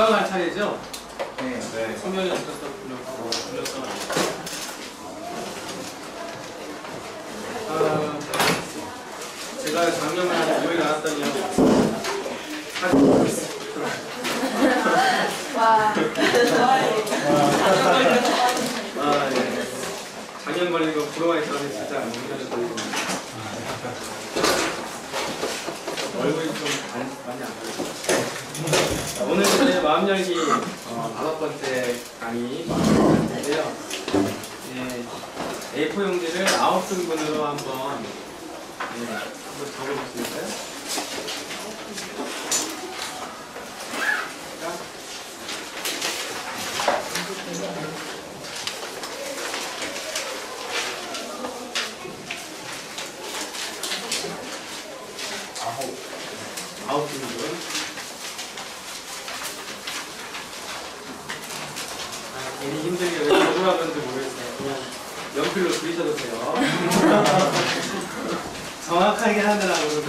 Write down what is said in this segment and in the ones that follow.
건강할 차례죠? 네. 네. 소면이 어떻다 불렸어. 제가 작년에 여기 나왔더니요. 와. 예. 작년 걸린 거 부러워해 저는 진짜 작년에 걸린 거. 얼굴이 좀 많이 안 보여요. 오늘 이제 마음 열기 5번째 강의 마무리인데요. 예, A4 용지를 9등분으로 한번 적어보실까요? 아홉 등분. 괜히 힘들게 왜 적으라 그런지 모르겠어요. 그냥 연필로 그리셔도 돼요. 정확하게 하느라고.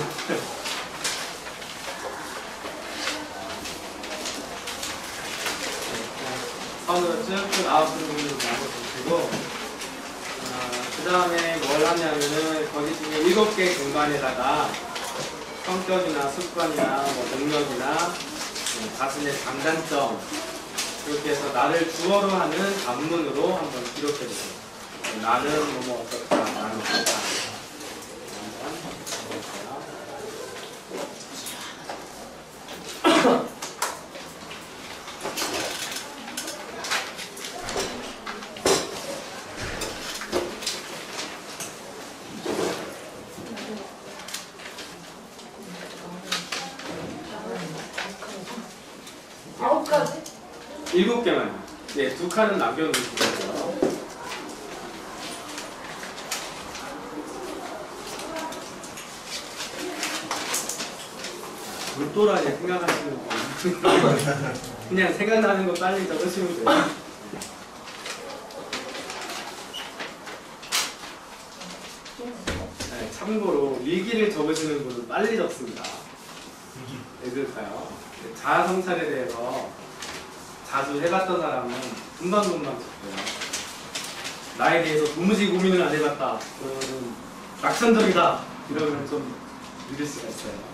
선으로 쭉쭉 9등분으로 나눠주시고, 그 다음에 뭘 하냐면은 거기 중에 7개 공간에다가 성격이나 습관이나 뭐 능력이나 자신의 장단점 이렇게 해서 나를 주어로 하는 단문으로 한번 기록해보세요. 나는 뭐뭐 어떻다, 나는 어떻다. 한번 해볼까요? 아홉 가지? 7개만. 네, 2칸은 남겨놓으시고요. 물도라니 생각하시는 거. 그냥 생각나는 거 빨리 적으시면 돼요. 네, 참고로 일기를 적으시는 분은 빨리 적습니다. 왜 그럴까요? 자아 성찰에 대해서 자주 해봤던 사람은 금방금방 적고요. 나에 대해서 도무지 고민을 안 해봤다. 그러면 낙천적이다. 이러면 좀 느릴 수가 있어요.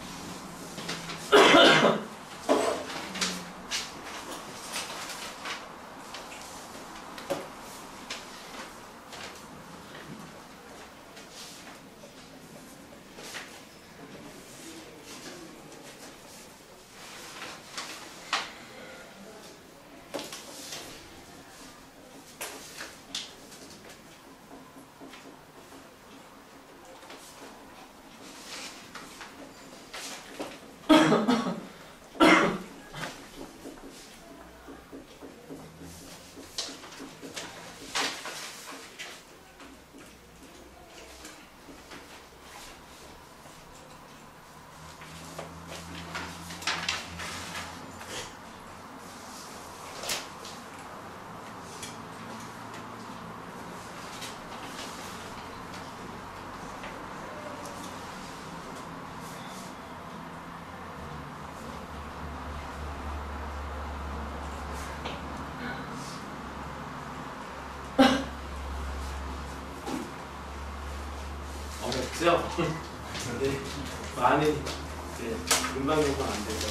어렵죠? 네, 많은 금방 안 되죠.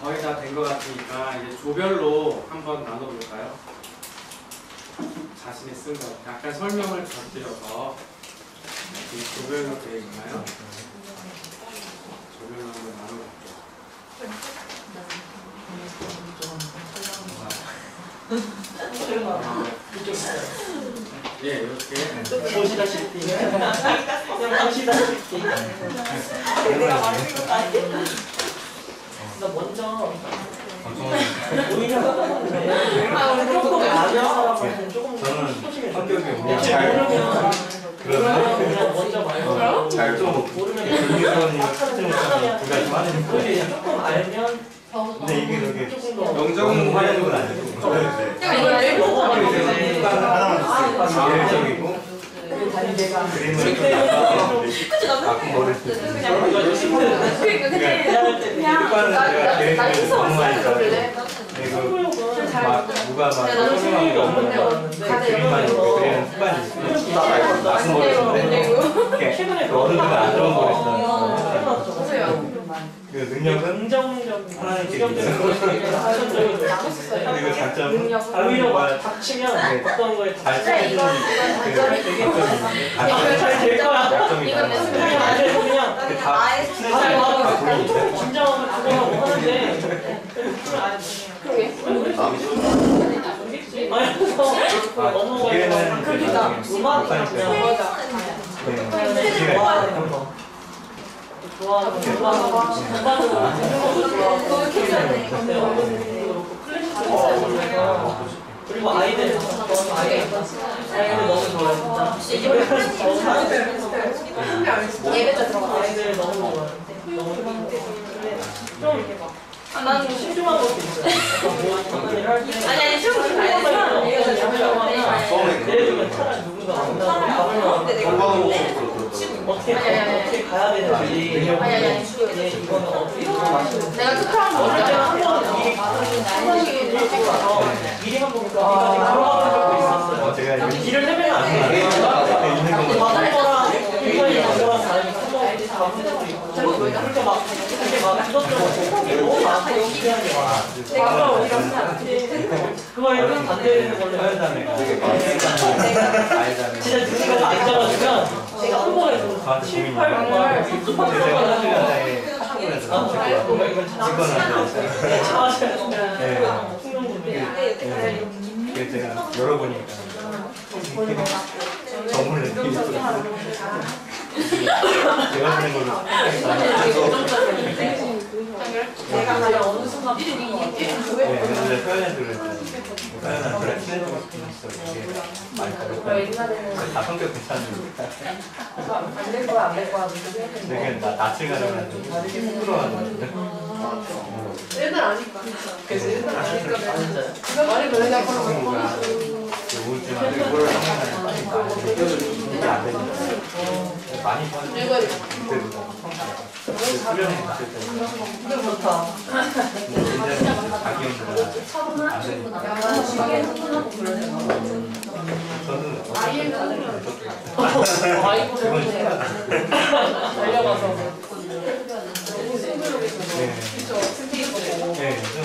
거의 다 된 것 같으니까 이제 조별로 한번 나눠볼까요? 자신이 쓴 거 약간 설명을 곁들여서 조별로 되어 있나요? 조별로 한번 나눠볼게요. 예, 이렇게 보시다시피 그냥 보시다시피 내가 말하는 건 아니야. 나 먼저 오히려 조금 아는 사람한테는 조금 저는 소심해서 성격이 잘 잘 모르면 그러면 그냥 먼저 말해서 잘좀 모르면 불리선이가 특징을 두 가지 많이 그게 조금 알면 근데 이게 그렇게 조금 더 영적은 하는 건 아니고 하나만 주세요. 예외적이고 그림을 좀 가끔 버릴 수 있어요. 일반은 제가 계획을 너무 많이 짜고 막 누가 막 설명하는 게 없는 거 그림만 이렇게 그리는 습관이 있어요. 가끔 버리는데 최근에 그 어른들은 안 좋은 걸 했어요. 그 능력은 긍정적인 하나님께 그리고 장점은 오히려 막 닥치면 어떤 거에 잘 챙겨주는 잘될 거야. 약점이 안 돼서 그냥 다 긴장하면 그거하고 하는데 너무 기회는 음악 좋아하는 그리고 아이들 너무 좋아요 진짜 예배자 들어가. 아이들 너무 좋아요 너무 좀 나는 신중한 것도 있어요 약간 할 때. 아니 좀 내려주면 차라리 누군가 어떻게 가야 되는지 이거는 어떻게 내가 특별한 거 어릴 때는 한 번은 미리 한 번 거기까지 걸어가본 적도 있었어요 제가 이거 길을 헤매면 안 돼요 있는 것만 받은 거랑 굉장히 거랑 다르니까 한 번 잡은 적도 있고 그렇게 막 이것저것 생각이 너무 많고 필요한 게 많아 그거에는 안 되는 걸로 사연자매 진짜 누군가가 안 잡아주면 제가 한 번에 저한테 7, 고민이 8번 제가 사주간다에 카톡을 해서 직권을 그래서 제가 열어보니까 저물을 느끼고 제가 쓰는 걸로 내가 가장 어느 순간 근데 서연한테 그랬어요. 서연아 그래 친해지고 싶긴 했어. 이게 많이 다르다. 다 성격 괜찮으니까. 안될 거야 안 될 거야 근데 그냥 낯을 가려고 하는데 부끄러워하는 애들 아니까 그래서 애들 아니까 진짜 말이 그러냐 우울증하고 이걸 하면 이게 안 되니까 많이 빠지고 그때보다 수련이 있을 때 좋다 굉장히 자기 연구가 안 되니까 저는 아이고 그건 신기하다. 달려가서 네, 요즘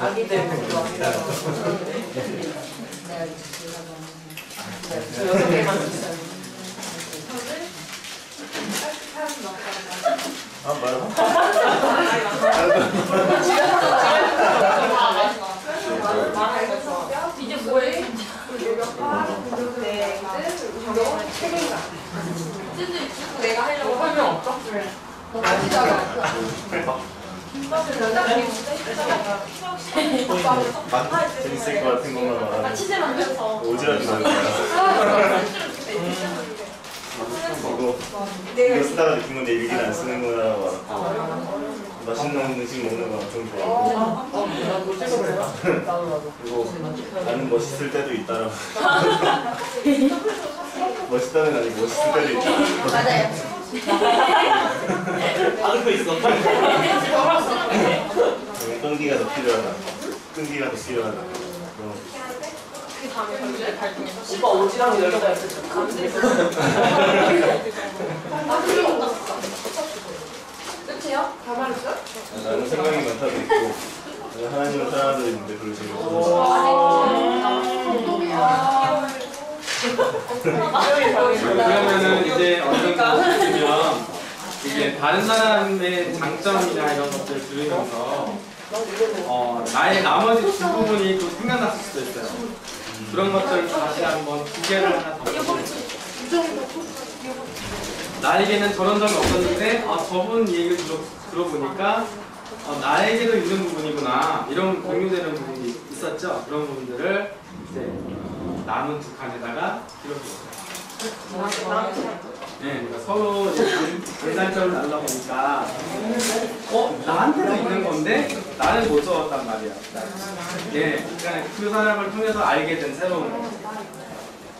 아기들 여섯 개만 있어요 아 말고 이제 뭐해? 내가 하려고 설명 없어? 재밌을 것 같은 것만 말하면 치즈 만들어서 오지랖이 나는 거야. 이거 쓰다가 느낀 건데 일기를 안 쓰는 거야. 맛있는 음식 먹는 거 엄청 좋아하고 그리고 나는 멋있을 때도 있다라고. 멋있다는 아니고 멋있을 때도 있다. 맞아요 알고 있어 끈기가 더 필요하다. 끈기가 더 필요하다. 오빠 오지랑 여기다 이렇게 끝이요? 다 말했어요? 나는 생각이 많다도 있고 하나님을 사랑하는 있는데 별로 재미없어. 그러면은 이제 어느 정도 보시면 이게 다른 사람의 장점이나 이런 것들을 들으면서 나의 나머지 두 부분이 또 생각났을 수도 있어요. 그런 것들을 다시 한번 두 개를 하나 더 보세요. 나에게는 저런 점이 없었는데 저분 얘기를 들어보니까 나에게도 있는 부분이구나 이런 공유되는 부분이 있었죠. 그런 부분들을 이제 남은 두 칸에다가 기록해줬어요. 네, 그러니까 서로 장단점을 나누다 보니까 나한테도 있는 건데 나는 못 적었단 말이야. 예, 그러니까 그 사람을 통해서 알게 된 새로운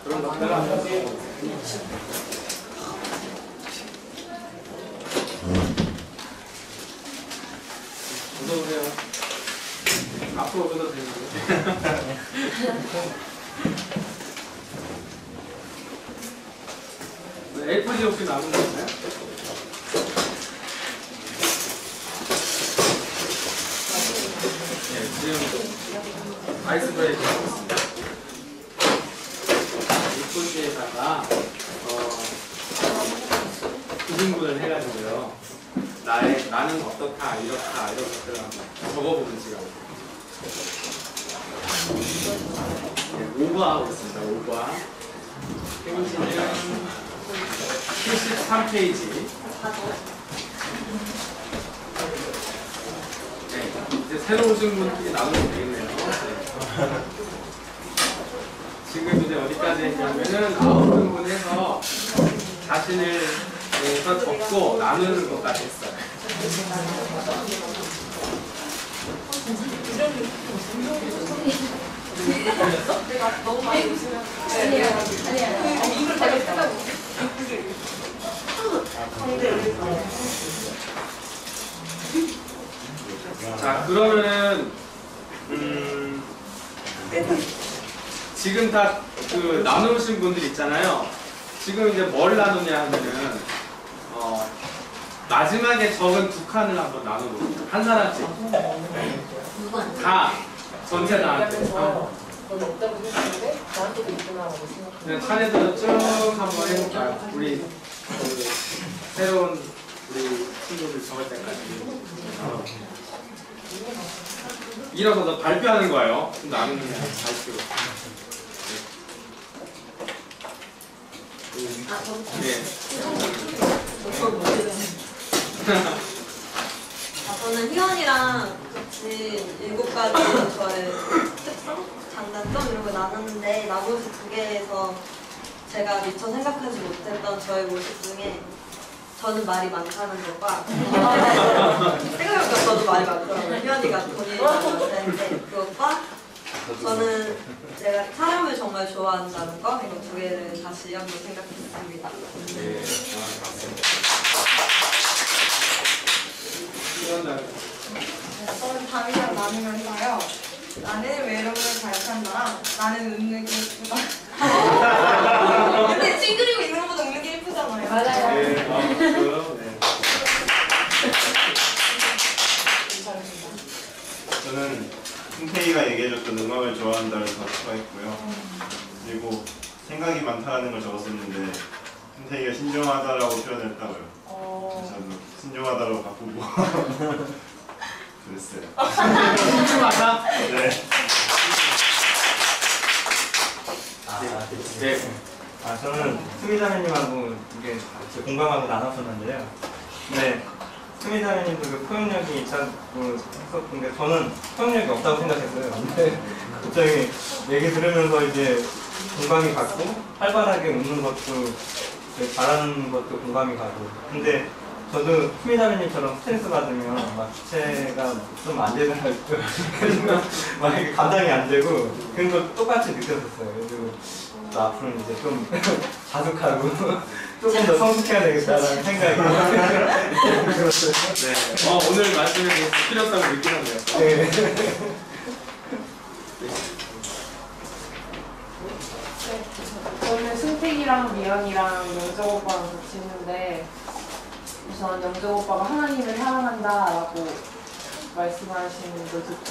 그런 것들을 한번 어서오세요. 앞으로 오셔도 되는데. A4지 혹시 남은 거 있나요? 네, 지금 아이스 브레이크 하고 있습니다. A4지에다가 9등분을 해가지고요. 나는 어떻다, 이렇다, 이런 것들을 한번 적어보는 시간. 네, 5과 하고 있습니다. 5과. 페이지는 73페이지. 네, 이제 새로 오신 분끼리 나누면 되겠네요. 네. 지금 이제 어디까지 했냐면은 9등분 해서 자신을 더 적고 나누는 것까지 했어요. 내가 너무 많이 웃으면 아니야. 이걸 되게 쓰다고. 자, 그러면은 지금 다 그 나누신 분들 있잖아요. 지금 이제 뭘 나누냐 하면은 마지막에 적은 두 칸을 한번 나눠보세요. 한 사람씩. 다 전체 나한테. 넌 없다고 생각했는데 나한테도 있구나라고 생각해. 그냥 차례대로 쭉 한번 해볼까요? 우리 그 새로운 우리 친구들 적을 때까지. 일어서서 발표하는 거예요. 나누는 게 아니라 발표. 네. 저는 희원이랑 같이 7가지 저의 특성, 장단점 이런 거 나눴는데 나머지 2개에서 제가 미처 생각하지 못했던 저의 모습 중에 저는 말이 많다는 것과 생각해보니까 저도 말이 많더라고요. 희원이가 본인이 말이 많다는데 그것과 저는 제가 사람을 정말 좋아한다는 거 이거 2개를 다시 한번 생각했습니다. 네. 저는 담이랑 나누면서요. 나는 외로움을 잘 탄다. 나는 웃는 게 예쁘다. 근데 찡그리고 있는 것보다 웃는 게 예쁘잖아요. 맞아요. 네. 저는 승태이가 얘기해줬던 음악을 좋아한다를 다 추가했고요. 그리고 생각이 많다는 걸 적었었는데 승태이가 신중하다라고 표현했다고요. 저는 신중하다라고 바꾸고 그랬어요. 신중하다? 네. 네. 저는 수미자매님하고 이게 공감하고 나눴었는데요. 근데 수미자매님도 그 포용력이 있다고 했었는데 저는 포용력이 없다고 생각했어요. 근데 갑자기 얘기 들으면서 이제 공감이 갔고 활발하게 웃는 것도 잘하는 것도 공감이 가고. 근데 저도 수미자매님처럼 스트레스 받으면 막 주체가 좀 안 되는 거 있고 막 이렇게 감당이 안 되고 그런 걸 똑같이 느꼈었어요. 그리고 앞으로는 이제 좀 자숙하고 조금 더 성숙해야 되겠다라는 생각이 들었어요. 네. 오늘 말씀에 필요성을 느끼는데요. 네. 저는 승택이랑 미연이랑 영정 오빠랑 같이 있는데 우선 영정 오빠가 하나님을 사랑한다라고 말씀하시는 걸 듣고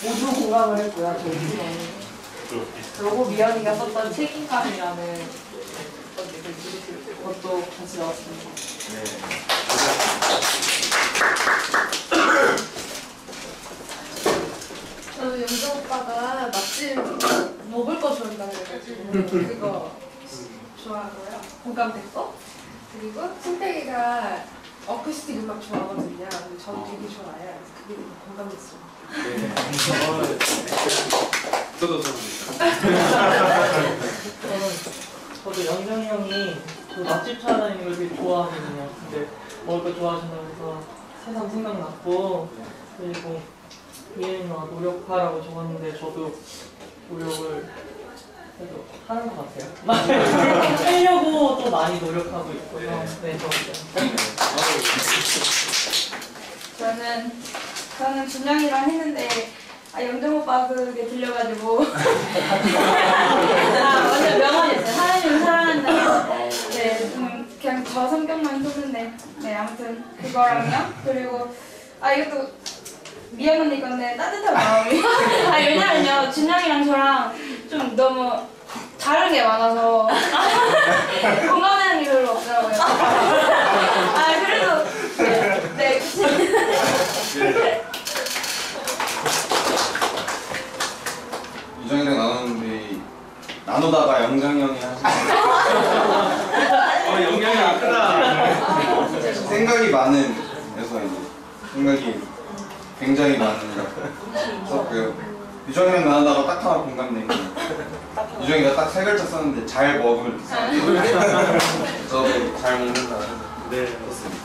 모두 공감을 했고요. 저희 팀원이. 그리고 미연이가 썼던 책임감이라는 것도 같이 나왔습니다. 저는 영정 오빠가 맛집 먹을 거 좋아한다고 해가지고 그거 좋아하고요. 공감됐고 그리고 승택이가 어쿠스틱 음악 좋아하거든요. 근데 저도 되게 좋아해요. 그래서 그게 되게 공감됐어요. 네. 저도 좋아합니다. 저도 영정이 형이 그 맛집 찾아다니는 걸 되게 좋아하거든요. 근데 먹을 거 좋아하신다고 해서 새삼 생각났고, 그리고 예은이가 노력하라고 적었는데 저도 노력을 그래도 하는 것 같아요. 하려고 또 많이 노력하고 있고요. 네, 좋았어요. 저는 준영이랑 했는데 영정 오빠 그게 들려가지고 완전 명언이었어요. 하나님을 사랑한다. 네, 그냥 저 성격만 썼는데 네 아무튼 그거랑요. 그리고 이것도 미안 언니 건데 따뜻한 마음이. 왜냐면요 준영이랑 저랑 좀 너무 다른 게 많아서 공감하는 게 별로 없더라고요. 그래도 네. 유정이랑 나눴는데 나누다가 영정이 형이 하신 영향이 크다. 생각이 많은 그래서 이제 생각이 굉장히 많은 썼고요. 유정이랑 나누다가 딱 하나 공감된 게 유정이가 딱 3글자 썼는데 잘 먹으면 이렇게 썼어요. 저도 잘 먹는다. 네, 그렇습니다.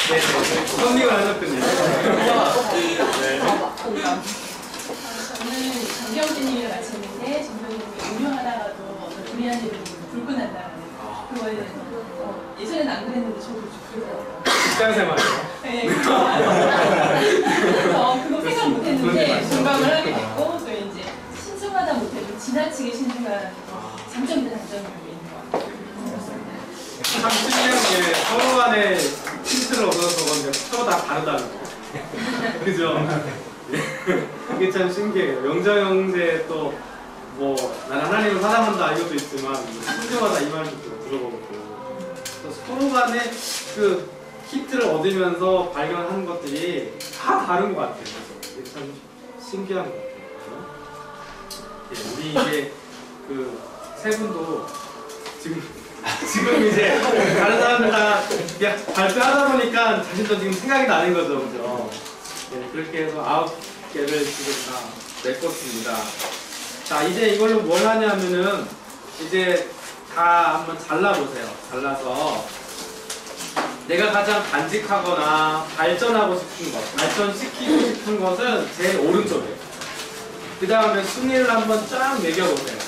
네, 선미가 하셨군요. 저는 정경진님이랑 같이 했는데 정경진님이 운영하다가도 어떤 불리한 일을 불고 난다는 그거에 대해서 예전에는 안 그랬는데 저도 좀 그러더라고요. 직장생활이요? 네, 그래서 그거 생각 못했는데 공감을 하게 됐고 또 이제 신중하다 못해도 지나치게 신중한 장점도 단점이 있는 것 같아요. 참 신기한 게 서로 간에 힌트를 얻어서 그런데 서로 다 다르다는 거. 그죠? 그게 참 신기해요. 영정 형제 또 뭐 난 하나님을 사랑한다 이것도 있지만 신중하다 이 말도 들어보고 또 서로 간에 그 힌트를 얻으면서 발견한 것들이 다 다른 것 같아요. 그래서 이게 참 신기한 것 같아요. 네, 우리 이제 그 세 분도 지금 이제 다른 사람들 다 발표하다 보니까 자신도 지금 생각이 나는 거죠, 그죠? 네, 그렇게 해서 9개를 지금 다 메꿨습니다. 자, 이제 이걸로 뭘 하냐면은 이제 다 한번 잘라보세요. 잘라서 내가 가장 간직하거나 발전하고 싶은 것, 발전시키고 싶은 것은 제일 오른쪽에. 그 다음에 순위를 한번 쫙 매겨보세요.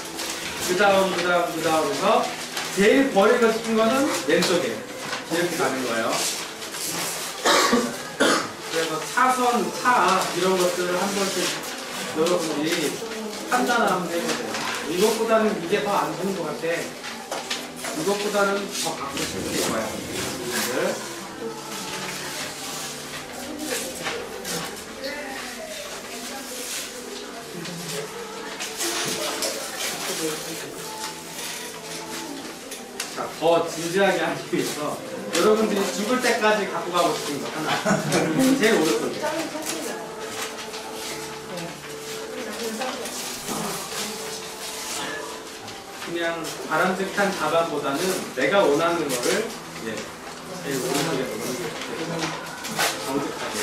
그 다음 해서 제일 버리고 싶은 거는 왼쪽에. 이렇게 가는 거예요. 그래서 차선, 차 이런 것들을 한 번씩 여러분들이 판단을 한번 해보세요. 이것보다는 이게 더 안 좋은 것 같아. 이것보다는 더 갖고 싶은 게 좋아요. 여러분들. 자, 더 진지하게 하기 위해서 여러분들이 죽을 때까지 갖고 가고 싶은 거 하나. 제일 오른쪽에. 그냥 바람직한 답안보다는 내가 원하는 거를 제일 오른쪽에 넣는 게 정직하게.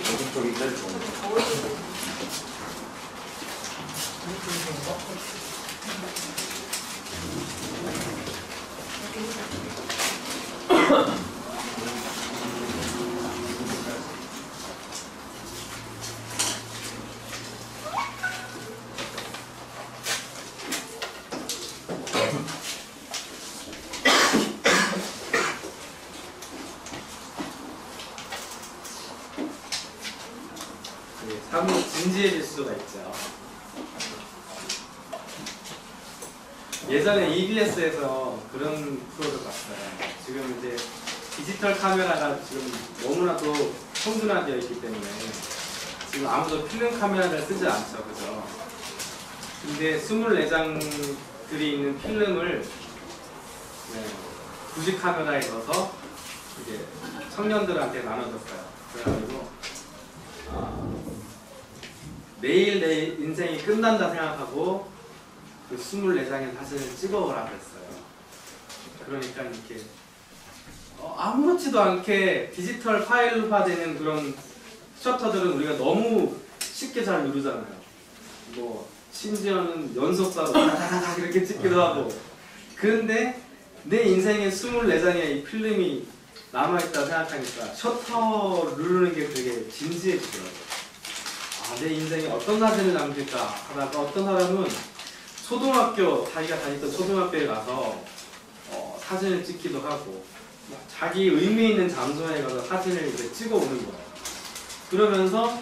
오른쪽이 제일 좋은 거. 사뭇 진지해질 수가 있죠. 예전에 EBS에서 그런 프로를 봤어요. 지금 이제 디지털 카메라가 지금 너무나도 통준화되어 있기 때문에 지금 아무도 필름 카메라를 쓰지 않죠, 그죠? 근데 24장들이 있는 필름을 구식 카메라에 넣어서 이제 청년들한테 나눠줬어요. 그래가지고 매일 내 인생이 끝난다 생각하고 그 24장의 사진을 찍어오라 그랬어요. 그러니까 이렇게 아무렇지도 않게 디지털 파일화되는 그런 셔터들은 우리가 너무 쉽게 잘 누르잖아요. 뭐 심지어는 연속사로 다다다닥 이렇게 찍기도 하고. 그런데 내 인생에 24장의 이 필름이 남아있다 생각하니까 셔터 누르는 게 되게 진지해지더라고요. 내 인생에 어떤 사진을 남길까 하다가 어떤 사람은 자기가 다녔던 초등학교에 가서 사진을 찍기도 하고 자기 의미 있는 장소에 가서 사진을 이제 찍어 오는 거예요. 그러면서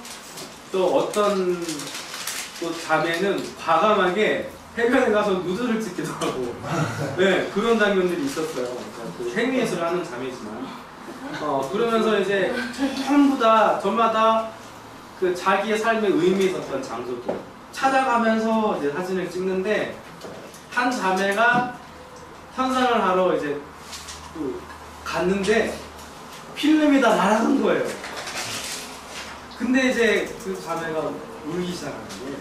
또 어떤 또 자매는 과감하게 해변에 가서 누드를 찍기도 하고 네, 그런 장면들이 있었어요. 그러니까 그 행위예술을 하는 자매지만 그러면서 이제 전부 다 저마다 그 자기의 삶의 의미 있었던 장소들 찾아가면서 이제 사진을 찍는데 한 자매가 현상을 하러 이제 갔는데 필름이 다 날아간 거예요. 근데 이제 그 자매가 울기 시작하는 거예요.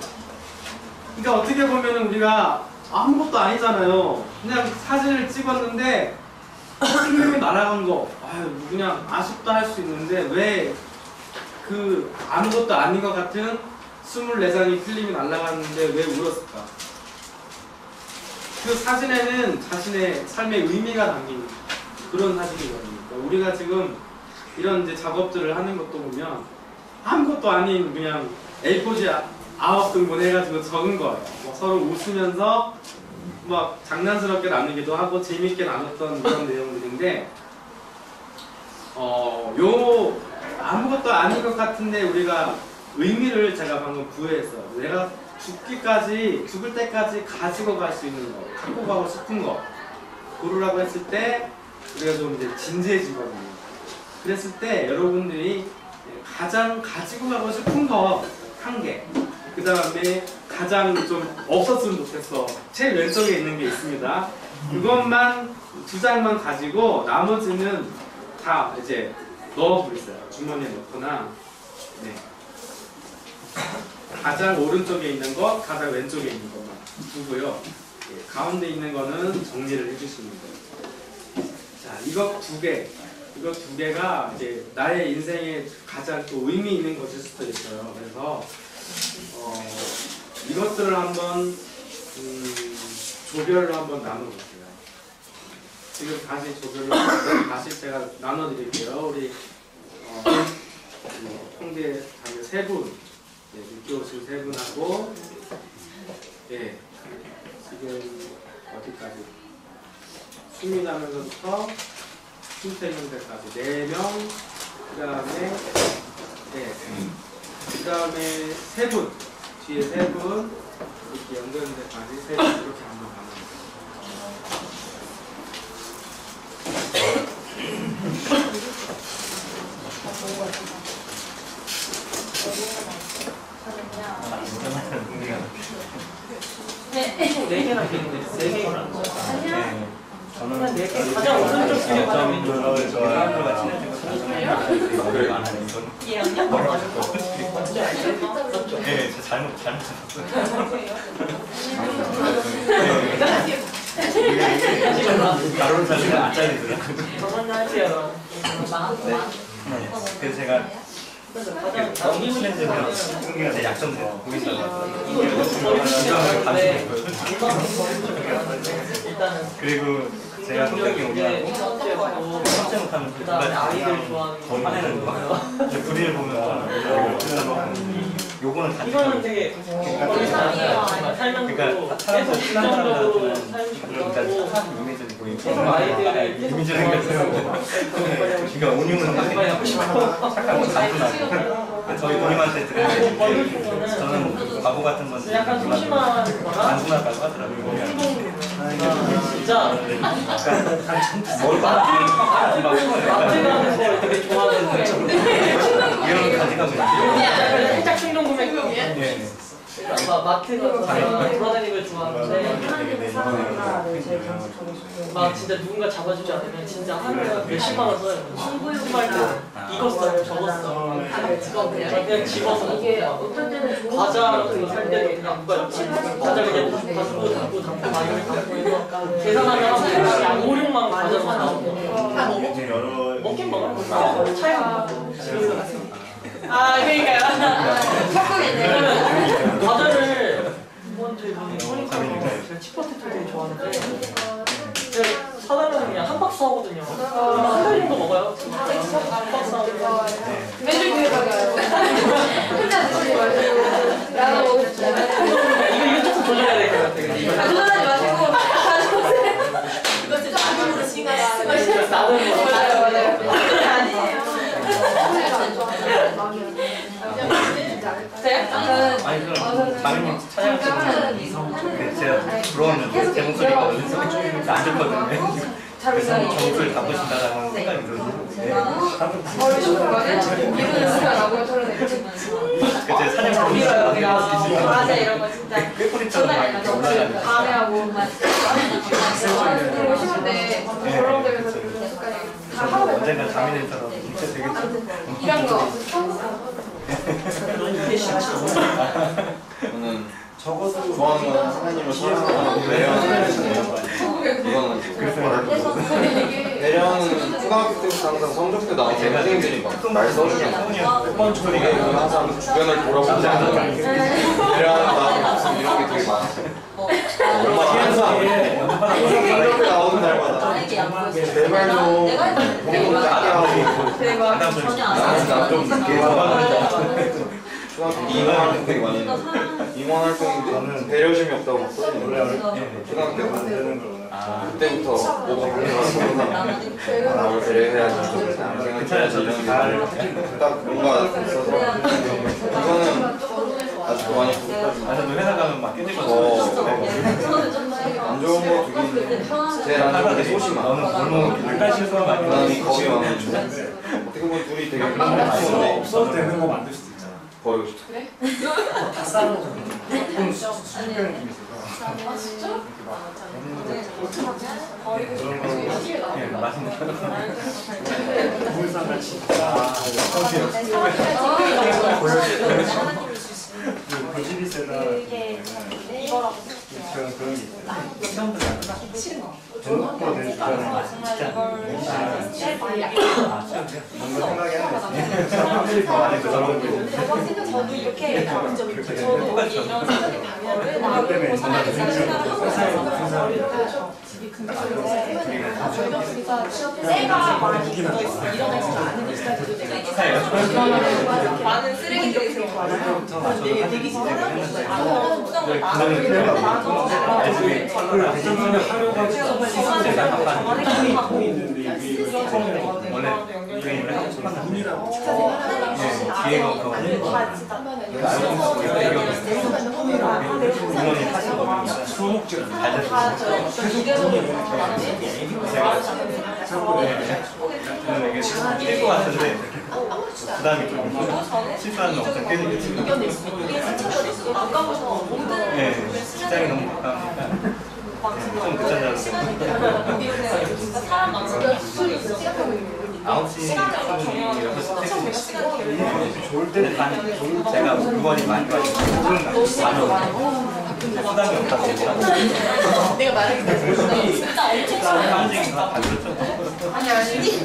그러니까 어떻게 보면 우리가 아무것도 아니잖아요. 그냥 사진을 찍었는데 필름이 날아간 거 그냥 아쉽다 할 수 있는데 왜 그 아무것도 아닌 것 같은 24장의 필름이 날아갔는데 왜 울었을까? 그 사진에는 자신의 삶의 의미가 담긴 그런 사진이거든요. 그러니까 우리가 지금 이런 이제 작업들을 하는 것도 보면 아무것도 아닌 그냥 A4지 9등분 해가지고 적은 거예요. 서로 웃으면서 막 장난스럽게 나누기도 하고 재밌게 나눴던 그런 내용들인데 요 아무것도 아닌 것 같은데 우리가 의미를 제가 방금 부여했어요. 내가 죽을 때까지 가지고 갈 수 있는 거, 갖고 가고 싶은 거 고르라고 했을 때 우리가 좀 이제 진지해지거든요. 그랬을 때 여러분들이 가장 가지고 가고 싶은 거 한 개, 그 다음에 가장 좀 없었으면 좋겠어. 제일 왼쪽에 있는 게 있습니다. 그것만 2장만 가지고 나머지는 다 이제 넣어버리세요. 주머니에 넣거나. 네. 가장 오른쪽에 있는 것, 가장 왼쪽에 있는 것만 두고요. 네, 가운데 있는 거는 정리를 해주시면 돼요. 자, 이것 두 개가 이제 나의 인생에 가장 또 의미 있는 것일 수도 있어요. 그래서 이것들을 한번 조별로 한번 나눠볼게요. 지금 다시 조별로 다시 제가 나눠드릴게요. 우리 홍대 자매 3분, 늦게 오신 3분하고, 예, 지금 어디까지? 숨이 나면서부터 숨쉬는 데까지 4명, 그 다음에, 예, 그 다음에 3분, 뒤에 3분, 이렇게 연결하는 데까지 3분, 이렇게 한번 나눠볼게요. 네 개나 되는데 세 개나. 저는 가장 오른쪽 중에 가장 걸 좋아해요. 네, 제가 잘못했어요. 다른 사람이 안 잘리더라고요. 저번에 할게요. 네, 그래서 제가 너무 친해지면 제 약점돼요. 그리고 제가 성격이 오냐고 섭제 못하면 그 아이들 좋아하는 더 화내는 거. 둘이를 보면 요거는 다 이거는 되게 그러니까 살아서 친한 사람들한테는 그러니까 사람 이미지를 보이고 이미지를 생겼어요. 그러니까 온유는 착하고 단순하고 저희 부모님한테 들을 때 저는 바보 같은 건데 약간 소심한 거나 단순하다고 하더라고요. 진짜 마트 가는 거 되게 좋아하는데 이런 가지가지. 살짝 충동 구매급이야? 마트 가서 돌아다니는 걸 좋아하는데 막 진짜 누군가 잡아주지 않으면 진짜 하루에 몇십만 원 써요. 신발 때 이거 써요, 저거 써요. 그냥 집어서 이게 어떤 때는 좋은 과자 같은 거 살 때도 그냥 누가 과자 그냥 담고 많이 담고 해서 계산하면 한 5, 6만 원 과자만 나오고 먹긴 먹어요. 차에 집에서 아, 그러니까요. 왜냐면 과자를 뭔지 보니까 제가 치포테토 되게 좋아하는데 사달라면 그냥 한 박스 하거든요. 한 달 정도 먹어요. 한 박스 하고 매주 교회 가요. 혼자 드시지 마시고 나눠 먹으시잖아요. 이거 조금 조절해야 될 것 같아요. 도전하지 마시고 가져오세요. 이거 진짜 안으로 신가요? 나는 맞아요. 아니에요. 아니 그럼 당연히 찬양하시는 제가 부러웠는데 제 목소리가 어디서 안 좋거든요. 그래서 점수를 가보신다라는 생각이 들었는데 그제 사냥 맞아 이런 거 진짜 꾀꼬리처럼 막 이렇게 올라가는 밤에 하고 그리고 쉬울 때 벌렁대면서 다 하고 언젠가 자민들처럼 진짜 되겠죠. 이런 거 저는 좋아하는 건 하나님을 사랑하고 배려하는 이거는 배려하는 초등학교 때부터 항상 성적 때 나오는 선생님들이 막 말씀하시는 소리가 항상 주변을 돌아보지 않는 배려하는 마음이 이런 게 되게 많았어요. 항상 성적 때 나오는 날마다 제발 좀 공부 짜게 하고 나좀 늦게 초등학교 때 임원 활동 되게 많이 했는데 임원 활동인데 배려심이 없다고 막 써지는 초등학교 때 그때부터 뭐가 항상 나를 배려해야지 생각해야지 이런 게 딱 뭔가 있어서 이거는 아직도 많이 부족하지만 저도 회사 가면 막 깨지거든요. 안 좋은 거 되게 제일 안 좋은 게 소심함 너는 너무 약간 실수하면 안 그다음에 돼. 겁이 많은 어떻게 보면 둘이 되게 많은데 없어도 되는 거 만들 수도 있잖아. 버리고 싶어 다 싸는 거. 조금 수평 좀 있어서. 그런 거 맛있는 물산 같이. 고집이 세다. 그런 게 있어요. 전국으로 된 주변에 진짜 뭔가 생각이 하는 거 사람들이 더 많이 들어가고 저도 이렇게 나온 적이 있죠. 저도 이런 생각이 그것 때문에 정말 집이 근처에서 때가 많이 묻어있어. 일어나지 않는 시간에도 내가 많은 쓰레기들이 되게 많아요. 되게 잘하는데 원래 유행을 하고 싶었는데 기회가 없어가지고 부모님 하신 거니까 수목질 잘 됐어요. 제가 저는 이게 뛸것 같은데 부담이 좀 실수하는 거 엄청 깨지겠지. 네, 시장이 너무 가까우니까 좀 늦잖아요. 9시 30분이라서 좋을 때 제가 물건이 많이 가지고 수당이 없다 보니까 내가 말하기 때문에 진짜 엄청 사람들이 다 반렸죠. 아니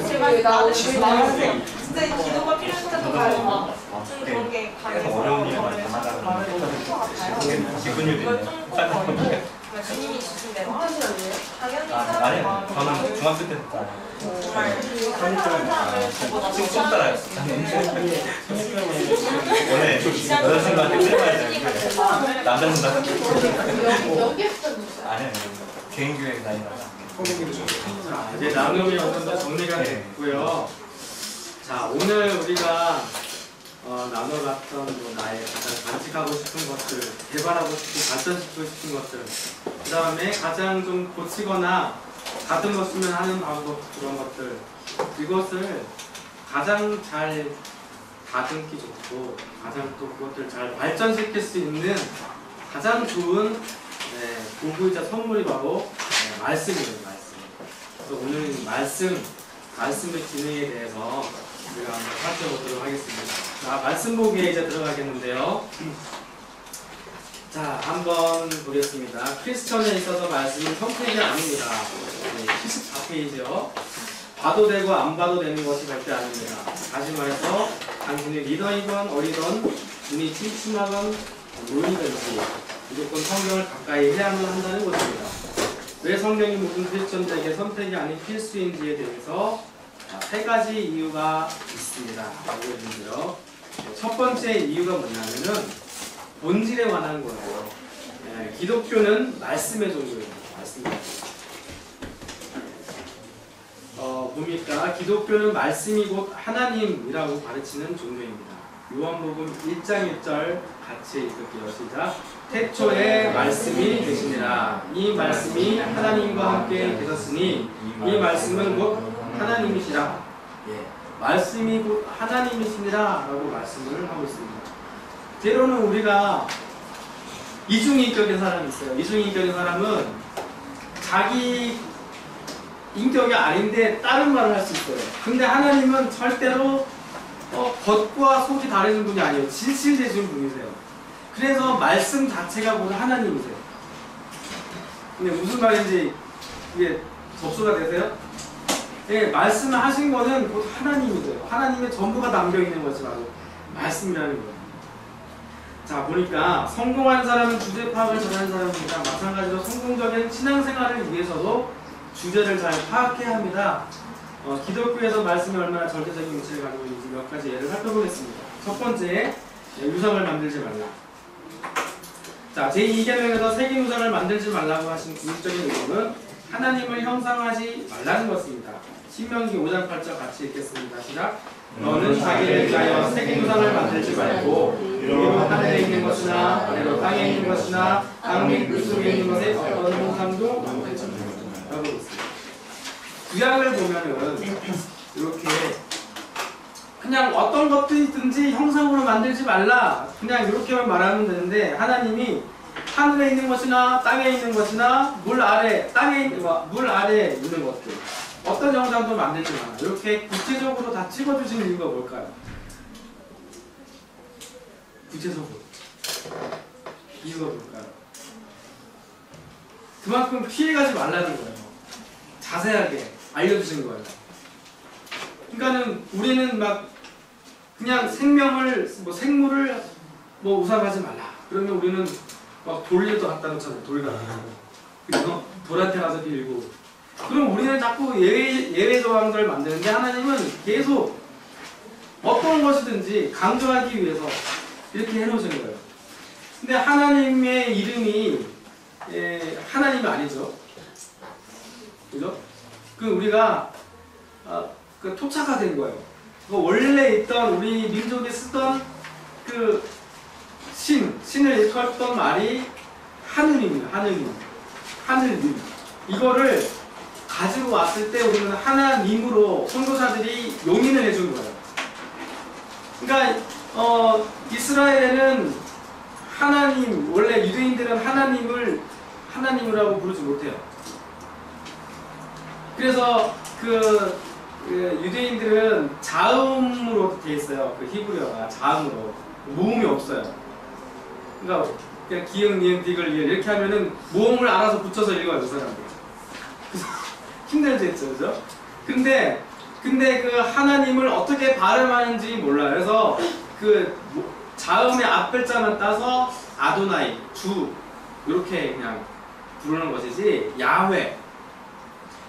제발 나 진짜 이 기도가 필요하니까 또 가요. 좀 그런 게 계속 어려운 일만 당하다가 기분이 주님이 주신 대로 당연히 아니요. 저는 중학교 때부터 정말 지금 좀 따라요. 원래 여자친구한테 끌어가야 되는데 남자친구한테 아니요. 개인 교회 다니다가 이제 나눔이 어떤 더 정리가 됐고요. 자, 오늘 우리가 나눠봤던 뭐 나의 가장 간직하고 싶은 것들, 개발하고 싶고 발전시키고 싶은 것들 그 다음에 가장 좀 고치거나 다듬었으면 하는 방법, 그런 것들, 이것을 가장 잘 다듬기 좋고 가장 또 그것들 잘 발전시킬 수 있는 가장 좋은 도구이자 선물이 바로 말씀이에요. 말씀. 그래서 오늘 말씀의 기능에 대해서 우리가 한번 살펴보도록 하겠습니다. 자, 말씀 보기에 이제 들어가겠는데요. 자, 한번 보겠습니다. 크리스천에 있어서 말씀은 선택이 아닙니다. 74페이지요. 봐도 되고 안 봐도 되는 것이 절대 아닙니다. 다시 말해서 당신이 리더이건 어리건 눈이 침침하건 노인든지 무조건 성경을 가까이 해야만 한다는 것입니다. 왜 성경이 모든 크리스천들에게 선택이 아닌 필수인지에 대해서 3가지 이유가 있습니다. 라고 했는데요. 첫 번째 이유가 뭐냐면은 본질에 관한 거예요. 기독교는 말씀의 종교입니다. 말씀의 종교. 뭡니까? 기독교는 말씀이 곧 하나님이라고 가르치는 종교입니다. 요한복음 1장 1절 같이 읽을게요. 시작. 태초에 말씀이 계시니라. 이 말씀이 하나님과 함께 계셨으니 이 말씀은 곧 하나님이시라. 말씀이 곧 하나님이시니라 라고 말씀을 하고 있습니다. 때로는 우리가 이중인격인 사람이 있어요. 이중인격인 사람은 자기 인격이 아닌데 다른 말을 할 수 있어요. 근데 하나님은 절대로 겉과 속이 다르신 분이 아니에요. 진실되신 분이세요. 그래서 말씀 자체가 곧 하나님이세요. 근데 무슨 말인지 이게 접수가 되세요? 네, 말씀을 하신 거는 곧 하나님이세요. 하나님의 전부가 담겨있는 것이 바로 말씀이라는 거예요. 자, 보니까 성공한 사람은 주제 파악을 잘하는 사람입니다. 마찬가지로 성공적인 신앙생활을 위해서도 주제를 잘 파악해야 합니다. 기독교에서 말씀이 얼마나 절대적인 위치를 가지고 있는지 몇 가지 예를 살펴보겠습니다. 첫 번째, 유상을 만들지 말라. 자, 제2계명에서 세계 유상을 만들지 말라고 하신 궁극적인 의도는 하나님을 형상하지 말라는 것입니다. 신명기 5장 8절 같이 읽겠습니다. 시작. 너는 자기를 위하여 세계 유상을 만들지 말고 위로 하늘에 있는 것이나 아래로 땅에 있는 것이나 땅 및 물속에 있는 것에 어떤 형상도 만들지 말라고 있습니다. 구약을 보면은 이렇게 그냥 어떤 것들이든지 형상으로 만들지 말라 그냥 이렇게만 말하면 되는데 하나님이 하늘에 있는 것이나 땅에 있는 것이나 물 아래 물 아래에 있는 것들 어떤 형상도 만들지 마라 이렇게 구체적으로 다 찍어주신 이유가 뭘까요? 구체적으로 이유가 뭘까요? 그만큼 피해가지 말라는 거예요. 자세하게 알려주신 거예요. 그러니까는 우리는 막 그냥 생물을 우상하지 말라. 그러면 우리는 막 돌려도 갖다 놓잖아요. 돌 갖다 놓고. 그래서 돌한테 가서 빌고. 그럼 우리는 자꾸 예외 조항들을 만드는데 하나님은 계속 어떤 것이든지 강조하기 위해서 이렇게 해놓으신 거예요. 근데 하나님의 이름이 하나님이 아니죠. 그죠? 우리가 토착화된 거예요. 원래 있던 우리 민족이 쓰던 신을 일컬었던 말이 하느님이에요. 하느님. 이거를 가지고 왔을 때 우리는 하나님으로 선교사들이 용인을 해준 거예요. 그러니까 이스라엘에는 하나님, 원래 유대인들은 하나님을 하나님이라고 부르지 못해요. 그래서 유대인들은 자음으로 되어 있어요. 히브리어가 자음으로 모음이 없어요. 그러니까 그냥 기역, 니은, 디귿, 리을 이렇게 하면은 모음을 알아서 붙여서 읽어요, 그 사람들. 힘들지 했죠, 그죠? 근데 하나님을 어떻게 발음하는지 몰라요. 그래서 자음의 앞글자만 따서 아도나이, 주 이렇게 그냥 부르는 것이지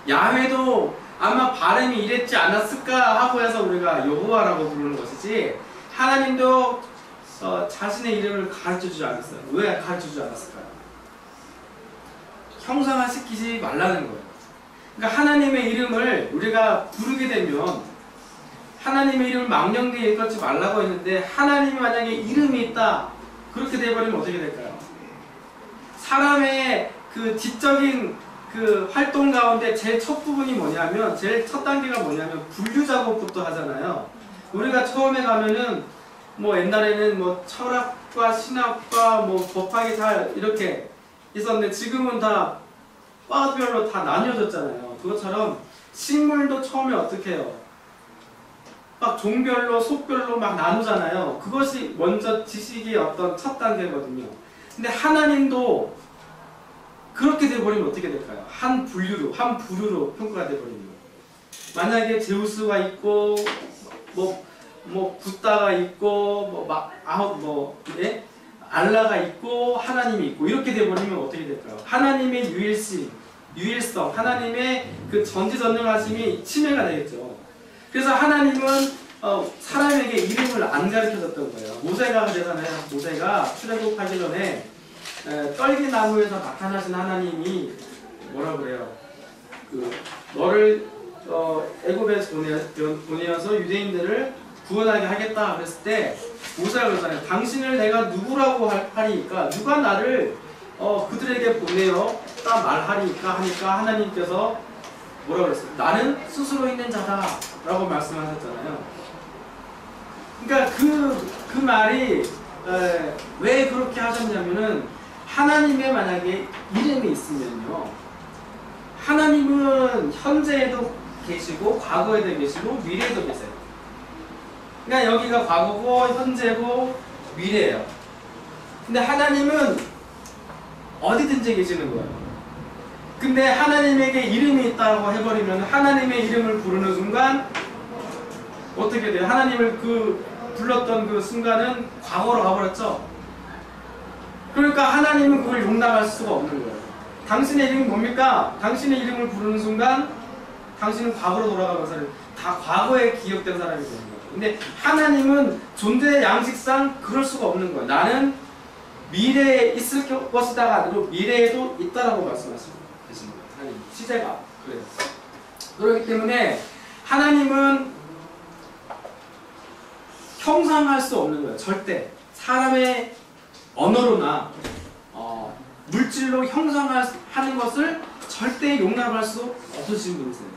야훼도 아마 발음이 이랬지 않았을까 하고 해서 우리가 여호와라고 부르는 것이지 하나님도 자신의 이름을 가르쳐주지 않았어요. 왜 가르쳐주지 않았을까요? 형상화시키지 말라는 거예요. 그러니까 하나님의 이름을 우리가 부르게 되면 하나님의 이름을 망령되게 일컫지 말라고 했는데 하나님이 만약에 이름이 있다 그렇게 돼버리면 어떻게 될까요? 사람의 그 지적인 그 활동 가운데 제일 첫 부분이 뭐냐면, 제일 첫 단계가 뭐냐면 분류 작업부터 하잖아요. 우리가 처음에 가면은 뭐 옛날에는 뭐 철학과 신학과 뭐 법학이 다 이렇게 있었는데 지금은 다 과별로 다 나뉘어졌잖아요. 그것처럼 식물도 처음에 어떻게 해요? 막 종별로 속별로 막 나누잖아요. 그것이 먼저 지식의 어떤 첫 단계거든요. 근데 하나님도 그렇게 돼버리면 어떻게 될까요? 한 부류로 평가가 돼버리는 거예요. 만약에 제우스가 있고 뭐 붓다가 있고 예? 알라가 있고 하나님이 있고 이렇게 돼버리면 어떻게 될까요? 하나님의 유일성, 하나님의 그 전지전능하심이 침해가 되겠죠. 그래서 하나님은 사람에게 이름을 안 가르쳐줬던 거예요. 모세가 그러잖아요. 모세가 출애굽하기 전에 떨기나무에서 나타나신 하나님이 뭐라 그래요? 그 너를 애굽에서 보내어서 유대인들을 구원하게 하겠다 그랬을 때 모세가 그러잖아요. 당신을 내가 누구라고 하리니까, 누가 나를 그들에게 보내어 딱 말하리니까 하니까 하나님께서 뭐라 그랬어요? 나는 스스로 있는 자다 라고 말씀하셨잖아요. 그러니까 그 말이 왜 그렇게 하셨냐면은, 하나님의 만약에 이름이 있으면요, 하나님은 현재에도 계시고 과거에도 계시고 미래에도 계세요. 그러니까 여기가 과거고 현재고 미래예요. 근데 하나님은 어디든지 계시는 거예요. 근데 하나님에게 이름이 있다고 해버리면 하나님의 이름을 부르는 순간 어떻게 돼요? 하나님을 불렀던 그 순간은 과거로 가버렸죠. 그러니까 하나님은 그걸 용납할 수가 없는 거예요. 당신의 이름이 뭡니까? 당신의 이름을 부르는 순간 당신은 과거로 돌아가면서 다 과거에 기억된 사람이 되는 거예요. 근데 하나님은 존재의 양식상 그럴 수가 없는 거예요. 나는 미래에 있을 것이다가 아니고 미래에도 있다라고 말씀하시는 거예요. 하나님 시제가 그래요. 그렇기 때문에 하나님은 형상할 수 없는 거예요. 절대 사람의 언어로나 물질로 형상하는 것을 절대 용납할 수 없으신 분이세요.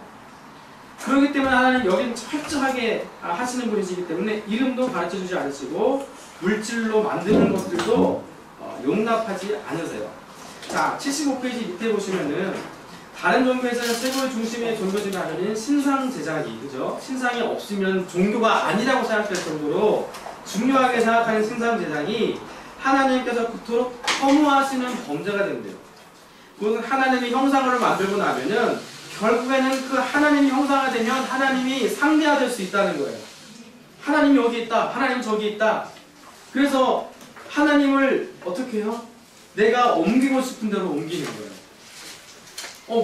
그렇기 때문에 하나님 여기는 철저하게 하시는 분이시기 때문에 이름도 가르쳐주지 않으시고 물질로 만드는 것들도 용납하지 않으세요. 자, 75페이지 밑에 보시면은 다른 종교에서는 최고의 중심의 종교적인 하나님 신상 제작이, 그죠? 신상이 없으면 종교가 아니라고 생각할 정도로 중요하게 생각하는 신상 제작이 하나님께서 그토록 허무하시는 범죄가 된대요. 그것은 하나님의 형상을 만들고 나면은 결국에는 그 하나님이 형상화 되면 하나님이 상대화될 수 있다는 거예요. 하나님이 여기 있다, 하나님 저기 있다. 그래서 하나님을 어떻게 해요? 내가 옮기고 싶은 대로 옮기는 거예요.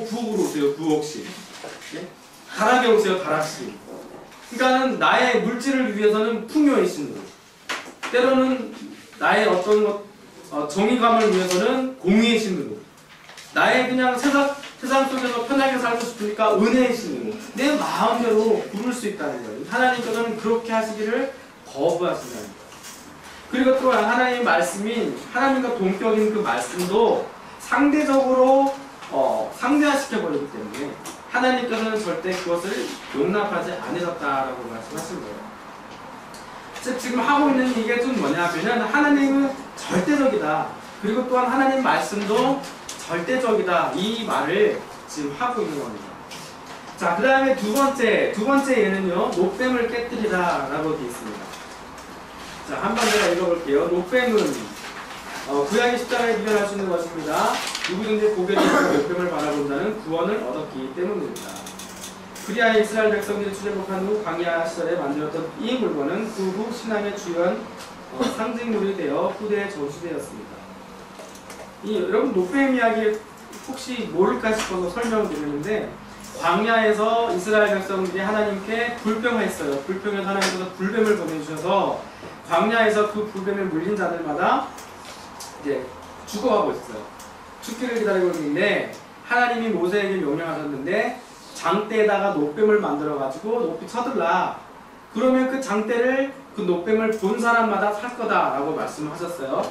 부엌으로 오세요, 부엌씨. 네? 다락에 오세요, 다락씨. 그러니까는 나의 물질을 위해서는 풍요의 신으로, 때로는 나의 어떤 것, 정의감을 위해서는 공의의 신으로, 나의 그냥 세상 속에서 편하게 살고 싶으니까 은혜의 신으로 내 마음대로 부를 수 있다는 거예요. 하나님께서는 그렇게 하시기를 거부하신다는 거예요. 그리고 또한 하나님의 말씀인 하나님과 동격인 그 말씀도 상대적으로 상대화시켜버리기 때문에 하나님께서는 절대 그것을 용납하지 않으셨다라고 말씀하신 거예요. 즉 지금 하고 있는 이게 좀 뭐냐면은 하나님은 절대적이다. 그리고 또한 하나님 말씀도 절대적이다. 이 말을 지금 하고 있는 겁니다. 자, 그 다음에 두 번째 예는요, 노뱀을 깨뜨리다 라고 되어 있습니다. 자, 한번 제가 읽어볼게요. 노뱀은 구약의 십자가에 비견할 수 있는 것입니다. 누구든지 고개를 들고 노뱀을 바라본다는 구원을 얻었기 때문입니다. 그리하여 이스라엘 백성들이 출애굽한 후 광야 시절에 만들었던 이 물건은 그 후 신앙의 주요한 상징물이 되어 후대에 전수되었습니다. 여러분 노뱀 이야기 혹시 모를까 싶어서 설명을 드리는데, 광야에서 이스라엘 백성들이 하나님께 불평했어요. 불평해서 하나님께서 불뱀을 보내주셔서 광야에서 그 불뱀에 물린 자들마다 이제 죽어가고 있어요. 죽기를 기다리고 있는데 하나님이 모세에게 명령하셨는데 장대에다가 노뱀을 만들어가지고 높이 쳐들라. 그러면 그 장대를 그 노뱀을 본 사람마다 살 거다라고 말씀을 하셨어요.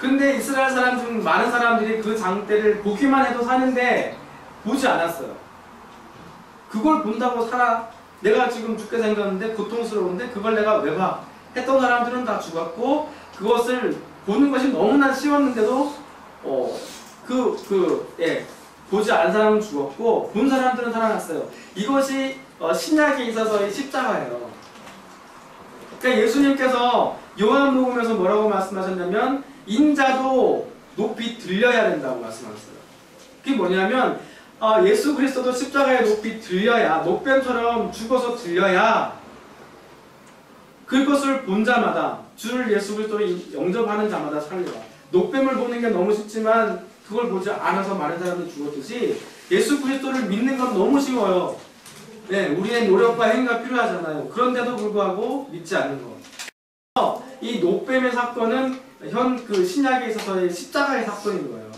근데 이스라엘 사람 중 많은 사람들이 그 장대를 보기만 해도 사는데 보지 않았어요. 그걸 본다고 살아. 내가 지금 죽게 생겼는데 고통스러운데 그걸 내가 왜 봐? 했던 사람들은 다 죽었고 그것을 보는 것이 너무나 쉬웠는데도 보지 않은 사람은 죽었고 본 사람들은 살아났어요. 이것이 신약에 있어서의 십자가예요. 그러니까 예수님께서 요한복음에서 뭐라고 말씀하셨냐면 인자도 높이 들려야 된다고 말씀하셨어요. 그게 뭐냐면 예수 그리스도도 십자가에 높이 들려야, 높뱀처럼 죽어서 들려야 그것을 본 자마다, 주를 예수 그리스도를 영접하는 자마다 살리라. 높뱀을 보는 게 너무 쉽지만 그걸 보지 않아서 많은 사람들이 죽었듯이 예수 그리스도를 믿는 건 너무 쉬워요. 네, 우리의 노력과 행위가 필요하잖아요. 그런데도 불구하고 믿지 않는 것. 이 높뱀의 사건은 그 신약에 있어서의 십자가의 사건인 거예요.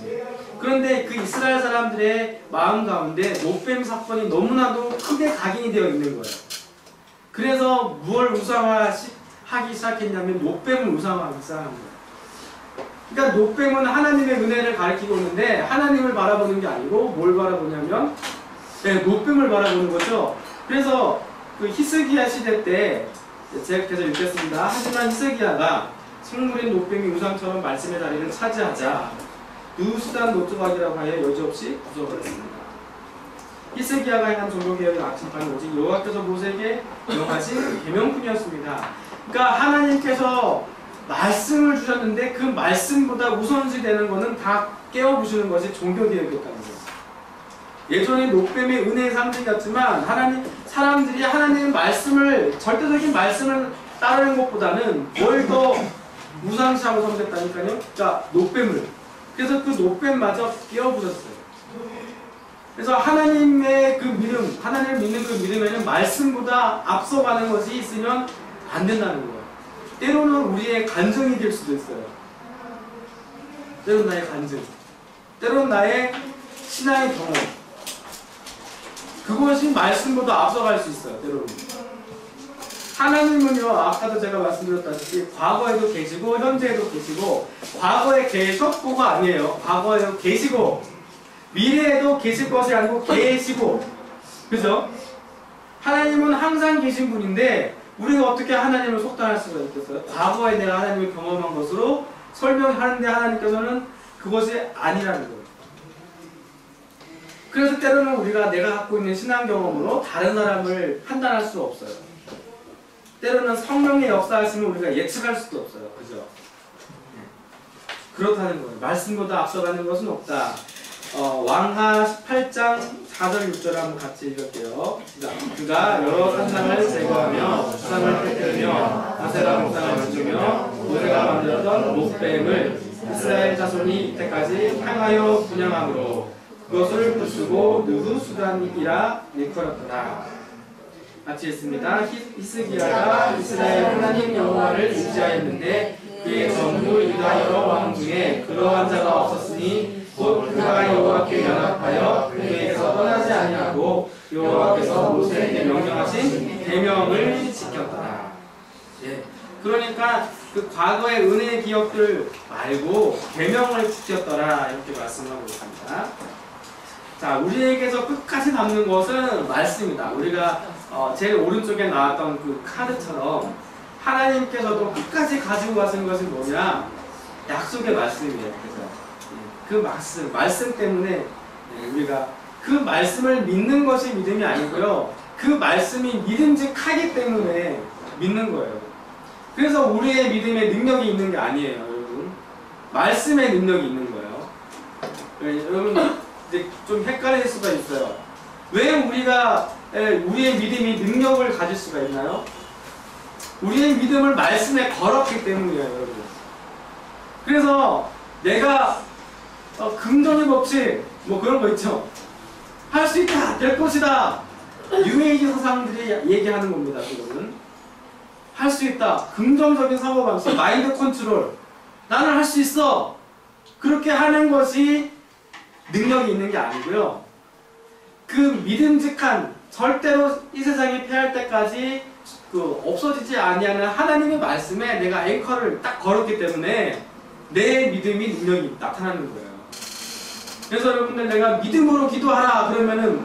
그런데 그 이스라엘 사람들의 마음 가운데 높뱀 사건이 너무나도 크게 각인이 되어 있는 거예요. 그래서 무엇을 우상화하기 시작했냐면 높뱀을 우상화하기 시작한 거예요. 그러니까 높뱀은 하나님의 은혜를 가리키고 있는데 하나님을 바라보는 게 아니고 뭘 바라보냐면 높뱀을 바라보는 거죠. 그래서 그 히스기야 시대 때 제가 계속 읽겠습니다. 하지만 히스기야가 식물인 높뱀이 우상처럼 말씀의 자리를 차지하자 누수단 노조각이라고 하여 여지없이 부숴버렸습니다. 히스기야가 행한 종교개혁의 악심판은 오직 여호와께서 모세에게 명하신 계명뿐이었습니다. 그러니까 하나님께서 말씀을 주셨는데 그 말씀보다 우선시되는 것은 다 깨워부시는 것이 종교개혁이었다는 거예요. 예전에 높뱀의 은혜의 상징이었지만 사람들이 하나님의 말씀을, 절대적인 말씀을 따르는 것보다는 뭘 더 우상시하고 섬겼다니까요. 그러니까 높뱀을. 그래서 그 높뱀마저 깨워부셨어요. 그래서 하나님의 그 믿음, 하나님을 믿는 그 믿음에는 말씀보다 앞서가는 것이 있으면 안 된다는 거예요. 때로는 우리의 간증이 될 수도 있어요. 때로는 나의 간증, 때로는 나의 신앙의 경험. 그것이 말씀보다 앞서갈 수 있어요. 때로는. 하나님은요, 아까도 제가 말씀드렸다시피 과거에도 계시고 현재에도 계시고, 과거에 계셨고가 아니에요. 과거에도 계시고 미래에도 계실 것이 아니고 계시고, 그죠? 하나님은 항상 계신 분인데 우리가 어떻게 하나님을 속단할 수가 있겠어요? 과거에 내가 하나님을 경험한 것으로 설명하는데 하나님께서는 그것이 아니라는 거예요. 그래서 때로는 우리가 내가 갖고 있는 신앙 경험으로 다른 사람을 판단할 수 없어요. 때로는 성령의 역사하심을 우리가 예측할 수도 없어요. 그죠? 그렇다는 거예요. 말씀보다 앞서가는 것은 없다. 왕하 18장 4절 6절 한번 같이 읽을게요. 그가 여러 산당을 제거하며 우상을 떼뜨리며 아세라 목상을 멈추며 모세가 만들었던 목뱀을 이스라엘 자손이 이때까지 향하여 분양함으로 그것을 부수고 느후수단이라 일컬었더라. 같이 읽습니다. 히스기야가 이스라엘 하나님 여호와를 의지하였는데 그의 전부 유다 여러 왕 중에 그러한 자가 없었으니 곧 그가 여호와께 연합하여 그에게서 떠나지 아니하고 여호와께서 모세에게 명령하신 계명을 지켰더라. 예. 그러니까 그 과거의 은혜의 기억들 말고 계명을 지켰더라 이렇게 말씀하고 있습니다. 자, 우리에게서 끝까지 남는 것은 말씀이다. 우리가 제일 오른쪽에 나왔던 그 카드처럼 하나님께서도 끝까지 가지고 가신 것이 뭐냐? 약속의 말씀이에요. 그래서 그 말씀 때문에 우리가 그 말씀을 믿는 것이 믿음이 아니고요. 그 말씀이 믿음직하기 때문에 믿는 거예요. 그래서 우리의 믿음에 능력이 있는 게 아니에요, 여러분. 말씀의 능력이 있는 거예요. 여러분 이제 좀 헷갈릴 수가 있어요. 왜 우리의 믿음이 능력을 가질 수가 있나요? 우리의 믿음을 말씀에 걸었기 때문이에요, 여러분. 그래서 내가 긍정의 법칙 뭐 그런 거 있죠. 할 수 있다, 될 것이다. 뉴에이지 사상들이 얘기하는 겁니다. 그거는 할 수 있다, 긍정적인 사고방식, 마인드 컨트롤. 나는 할 수 있어. 그렇게 하는 것이 능력이 있는 게 아니고요. 그 믿음직한, 절대로 이 세상이 패할 때까지 없어지지 아니하는 하나님의 말씀에 내가 앵커를 딱 걸었기 때문에 내 믿음이 능력이 나타나는 거예요. 그래서 여러분들 내가 믿음으로 기도하라 그러면은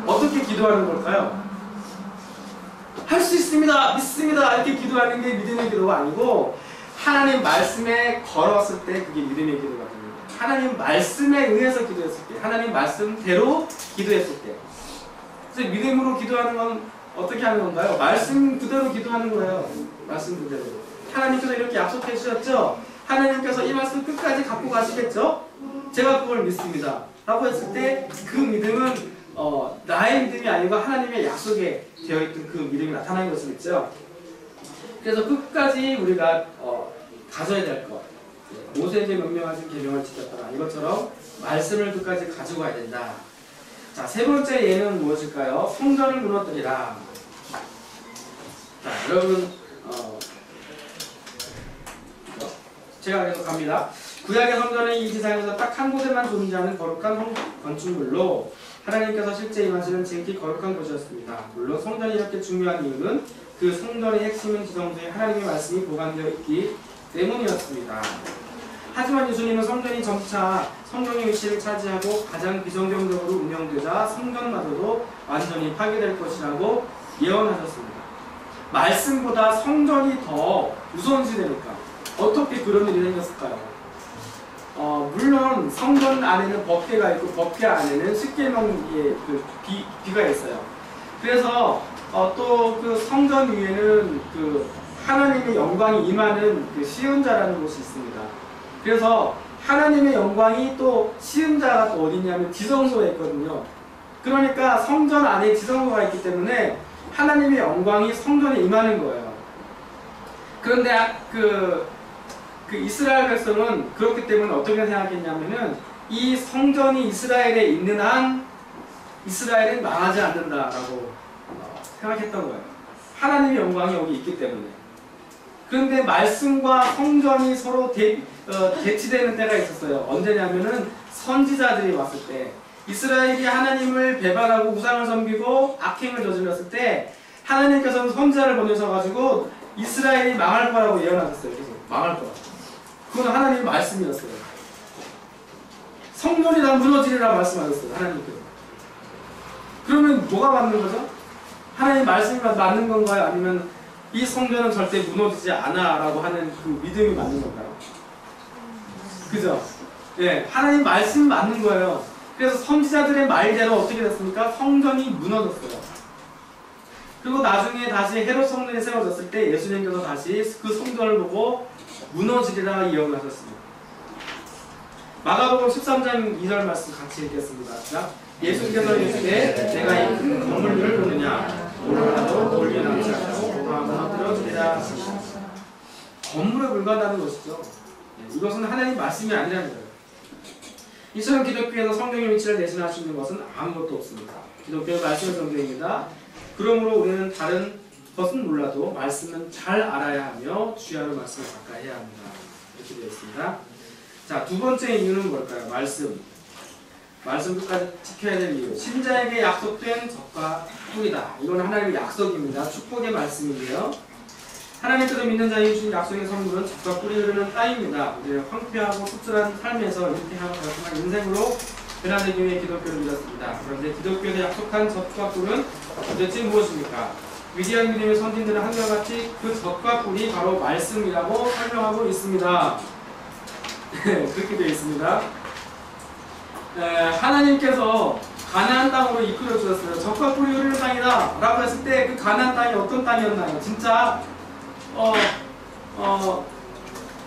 어떻게 기도하는 걸까요? 할 수 있습니다, 믿습니다 이렇게 기도하는 게 믿음의 기도가 아니고 하나님 말씀에 걸었을 때 그게 믿음의 기도가 됩니다. 하나님 말씀에 의해서 기도했을 때, 하나님 말씀대로 기도했을 때. 그래서 믿음으로 기도하는 건 어떻게 하는 건가요? 말씀 그대로 기도하는 거예요. 말씀 그대로. 하나님께서 이렇게 약속해 주셨죠? 하나님께서 이 말씀 끝까지 갖고 가시겠죠? 제가 그걸 믿습니다 라고 했을 때 그 믿음은 나의 믿음이 아니고 하나님의 약속에 되어있던 그 믿음이 나타나는 것을 믿죠. 그래서 끝까지 우리가 가져야 될 것, 모세에게 명령하신 계명을 지켰더라 이것처럼 말씀을 끝까지 가지고 가야 된다. 자, 세 번째 예는 무엇일까요? 성전을 무너뜨리라. 자, 여러분 제가 계속 갑니다. 구약의 성전은 이 지상에서 딱 한 곳에만 존재하는 거룩한 건축물로 하나님께서 실제 임하시는 지극히 거룩한 곳이었습니다. 물론 성전이 이렇게 중요한 이유는 그 성전의 핵심인 지성소에 하나님의 말씀이 보관되어 있기 때문이었습니다. 하지만 예수님은 성전이 점차 성령의 위치를 차지하고 가장 비성경적으로 운영되자 성전마저도 완전히 파괴될 것이라고 예언하셨습니다. 말씀보다 성전이 더 우선시되니까 어떻게 그런 일이 생겼을까요? 물론 성전 안에는 법궤가 있고 법궤 안에는 십계명의 그 비가 있어요. 그래서 또 그 성전 위에는 그 하나님의 영광이 임하는 그 시은자라는 곳이 있습니다. 그래서 하나님의 영광이 또 시은자가 또 어디 있냐면 지성소에 있거든요. 그러니까 성전 안에 지성소가 있기 때문에 하나님의 영광이 성전에 임하는 거예요. 그런데 그 이스라엘 백성은 그렇기 때문에 어떻게 생각했냐면은 이 성전이 이스라엘에 있는 한 이스라엘은 망하지 않는다라고 생각했던 거예요. 하나님의 영광이 여기 있기 때문에. 그런데 말씀과 성전이 서로 대치되는 때가 있었어요. 언제냐면은 선지자들이 왔을 때, 이스라엘이 하나님을 배반하고 우상을 섬기고 악행을 저질렀을 때 하나님께서는 선지자를 보내셔가지고 이스라엘이 망할 거라고 예언하셨어요. 계속 망할 거라고. 그건 하나님의 말씀이었어요. 성전이 다 무너지리라 말씀하셨어요. 하나님께서. 그러면 뭐가 맞는 거죠? 하나님 말씀이 맞는 건가요? 아니면 이 성전은 절대 무너지지 않아 라고 하는 그 믿음이 맞는 건가요? 그죠? 예, 하나님 말씀이 맞는 거예요. 그래서 선지자들의 말대로 어떻게 됐습니까? 성전이 무너졌어요. 그리고 나중에 다시 헤롯 성전이 세워졌을 때 예수님께서 다시 그 성전을 보고 무너지리라 예언하셨습니다. 마가복음 13장 2절 말씀 같이 읽겠습니다. 자, 예수께서 이르시되 내가 이 큰 건물들을 보느냐 오늘라도 돌 위에 남지 않고 도가 무너뜨려지리라. 건물에 불과하다는 것이죠. 이것은 하나님 말씀이 아니라는 거예요. 이처럼 기독교에서 성경의 위치를 대신할 수 있는 것은 아무것도 없습니다. 기독교는 말씀의 성경입니다. 그러므로 우리는 다른 것은 몰라도 말씀은 잘 알아야 하며 주야로 말씀을 가까이 해야 합니다. 이렇게 되어 있습니다. 자, 두 번째 이유는 뭘까요? 말씀 끝까지 지켜야 될 이유. 신자에게 약속된 젖과 꿀이다. 이건 하나님의 약속입니다. 축복의 말씀인데요. 하나님께서 믿는 자에게 주신 약속의 선물은 젖과 꿀이 흐르는 땅입니다. 우리는 황폐하고 씁쓸한 삶에서 잉태하고 달콤한 인생으로 변화되기 위해 기독교를 믿었습니다. 그런데 기독교에서 약속한 젖과 꿀은 도대체 무엇입니까? 위대한 믿음의 선진들은 한결같이 그 젖과 꿀이 바로 말씀이라고 설명하고 있습니다. 그렇게 되어 있습니다. 하나님께서 가나안 땅으로 이끌어 주셨어요. 젖과 꿀이 흐르는 땅이다 라고 했을 때 그 가나안 땅이 어떤 땅이었나요? 진짜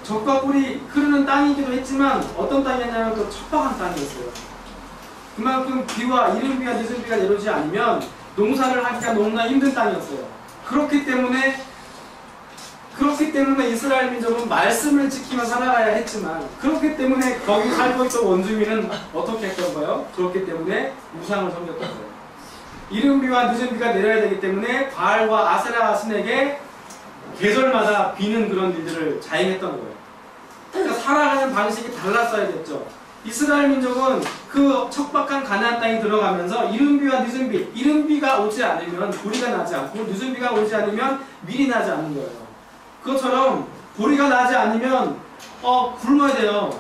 젖과 꿀이 흐르는 땅이기도 했지만 어떤 땅이었냐면 또 척박한 땅이었어요. 그만큼 비와 이른 비와 늦은 비가 내려오지 않으면 농사를 하기가 너무나 힘든 땅이었어요. 그렇기 때문에 이스라엘 민족은 말씀을 지키며 살아가야 했지만, 그렇기 때문에 거기 살고 있던 원주민은 어떻게 했던 거예요? 그렇기 때문에 우상을 섬겼던 거예요. 이른 비와 늦은 비가 내려야 되기 때문에 바알과 아세라 신에게 계절마다 비는 그런 일들을 자행했던 거예요. 그러니까 살아가는 방식이 달랐어야겠죠. 이스라엘 민족은 그 척박한 가나안 땅에 들어가면서 이른 비와 늦은 비, 이른 비가 오지 않으면 보리가 나지 않고 늦은 비가 오지 않으면 밀이 나지 않는 거예요. 그것처럼 보리가 나지 않으면 굶어야 돼요.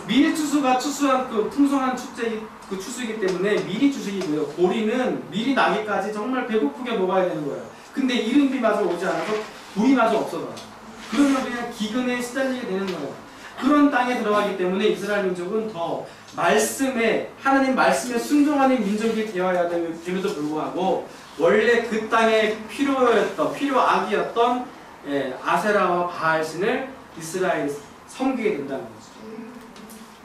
미리 추수가 추수한 그 풍성한 추수이기 때문에 미리 추수이고요. 보리는 미리 나기까지 정말 배고프게 먹어야 되는 거예요. 근데 이른 비마저 오지 않아서 보리마저 없어서 그러면 그냥 기근에 시달리게 되는 거예요. 그런 땅에 들어가기 때문에 이스라엘 민족은 더 말씀에 하나님 말씀에 순종하는 민족이 되어야 됨에도 불구하고 원래 그 땅에 필요악이었던 아세라와 바알신을 이스라엘이 섬기게 된다는 거죠.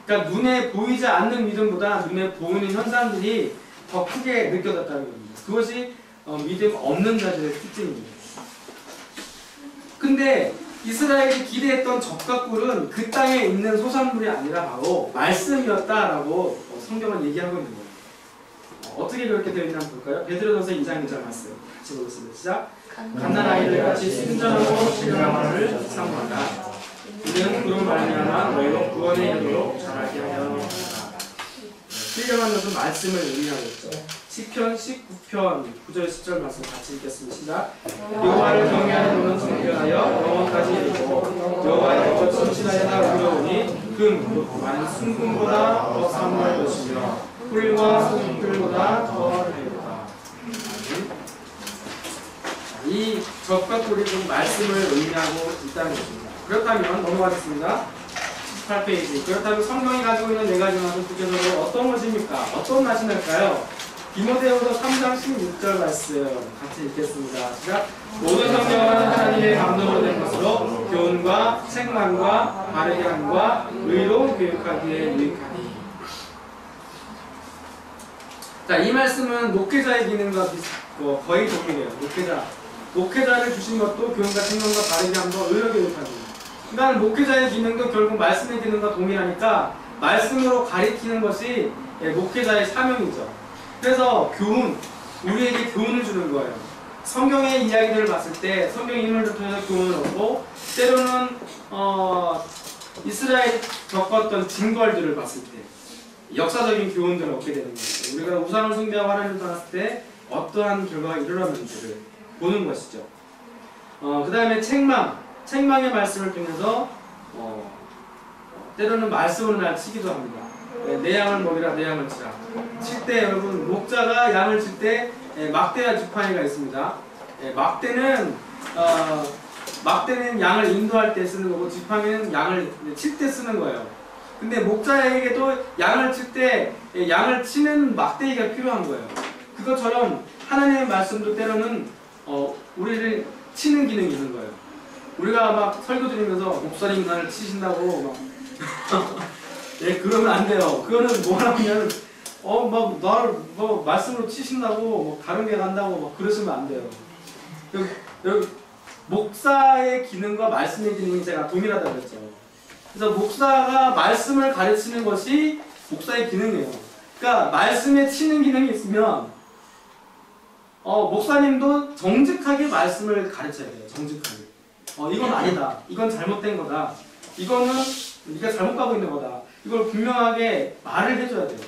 그러니까 눈에 보이지 않는 믿음보다 눈에 보이는 현상들이 더 크게 느껴졌다는 겁니다. 그것이 믿음 없는 자들의 특징입니다. 근데 이스라엘이 기대했던 젖과 꿀은 그 땅에 있는 소산물이 아니라 바로 말씀이었다라고 성경은 얘기하고 있는 거예요. 어떻게 그렇게 되어 있나 볼까요? 베드로전서 2장 1절 말씀 같이 보겠습니다. 시작. 갓난아이들 같이 순전하고 신령한 말을 사모하라. 이는 그런 말미암아 너희로 구원에 이르도록 자라게 하려 하라. 신령한 것은 말씀을 의미하고 있죠. 시편 19편 9절 10절 말씀 같이 읽겠습니다. 시작. 여호와를 경외하는 너는 정결하여 영원까지 이르고 여호와의 것 천신하여다 의로우니 금 많은 순금보다 더 사모할 것이며 꿀과 순금보다 더 하리로다. 이 젖과 꿀이 좀 말씀을 의미하고 있다는 것입니다. 그렇다면 넘어가겠습니다. 18페이지. 그렇다면 성경이 가지고 있는 네 가지 맛은 구체적으로 어떤 것입니까? 어떤 맛이 날까요? 디모데후서 3장 16절 말씀 같이 읽겠습니다. 시작. 모든 성경은 하나님의 감동으로 된 것으로 교훈과 책망과 바르게 함과 의로 교육하기에 유익하니. 자, 이 말씀은 목회자의 기능과 거의 동일해요. 목회자를 주신 것도 교훈과 책망과 바르게 함과 의로 교육하니. 그러니까 목회자의 기능도 결국 말씀의 기능과 동일하니까 말씀으로 가리키는 것이 목회자의 사명이죠. 그래서 교훈, 우리에게 교훈을 주는 거예요. 성경의 이야기들을 봤을 때 성경 인물들 통해서 교훈을 얻고 때로는 이스라엘이 겪었던 징벌들을 봤을 때 역사적인 교훈들을 얻게 되는 거죠. 우리가 우상을 숭배하고 하나님을 떠났을 때 어떠한 결과가 일어나는지를 보는 것이죠. 그 다음에 책망의 말씀을 통해서 때로는 말씀으로 날 치기도 합니다. 내 양을 먹이라 내 양을 치라. 칠 때 여러분 목자가 양을 칠 때 막대와 지팡이가 있습니다. 막대는 양을 인도할 때 쓰는 거고 지팡이는 양을 칠 때 쓰는 거예요. 근데 목자에게도 양을 칠 때 양을 치는 막대기가 필요한 거예요. 그것처럼 하나님의 말씀도 때로는 우리를 치는 기능이 있는 거예요. 우리가 막 설교 드리면서 목사님 나를 치신다고 막 그러면 안 돼요. 그거는 뭐라면 막 나를 말씀으로 치신다고 뭐 다른 게 간다고 막 그러시면 안 돼요. 여기 목사의 기능과 말씀의 기능이 제가 동일하다고 했죠. 그래서 목사가 말씀을 가르치는 것이 목사의 기능이에요. 그러니까 말씀에 치는 기능이 있으면 목사님도 정직하게 말씀을 가르쳐야 돼요. 정직하게. 이건 아니다. 이건 잘못된 거다. 이거는 네가 잘못 가고 있는 거다. 이걸 분명하게 말을 해줘야 돼요.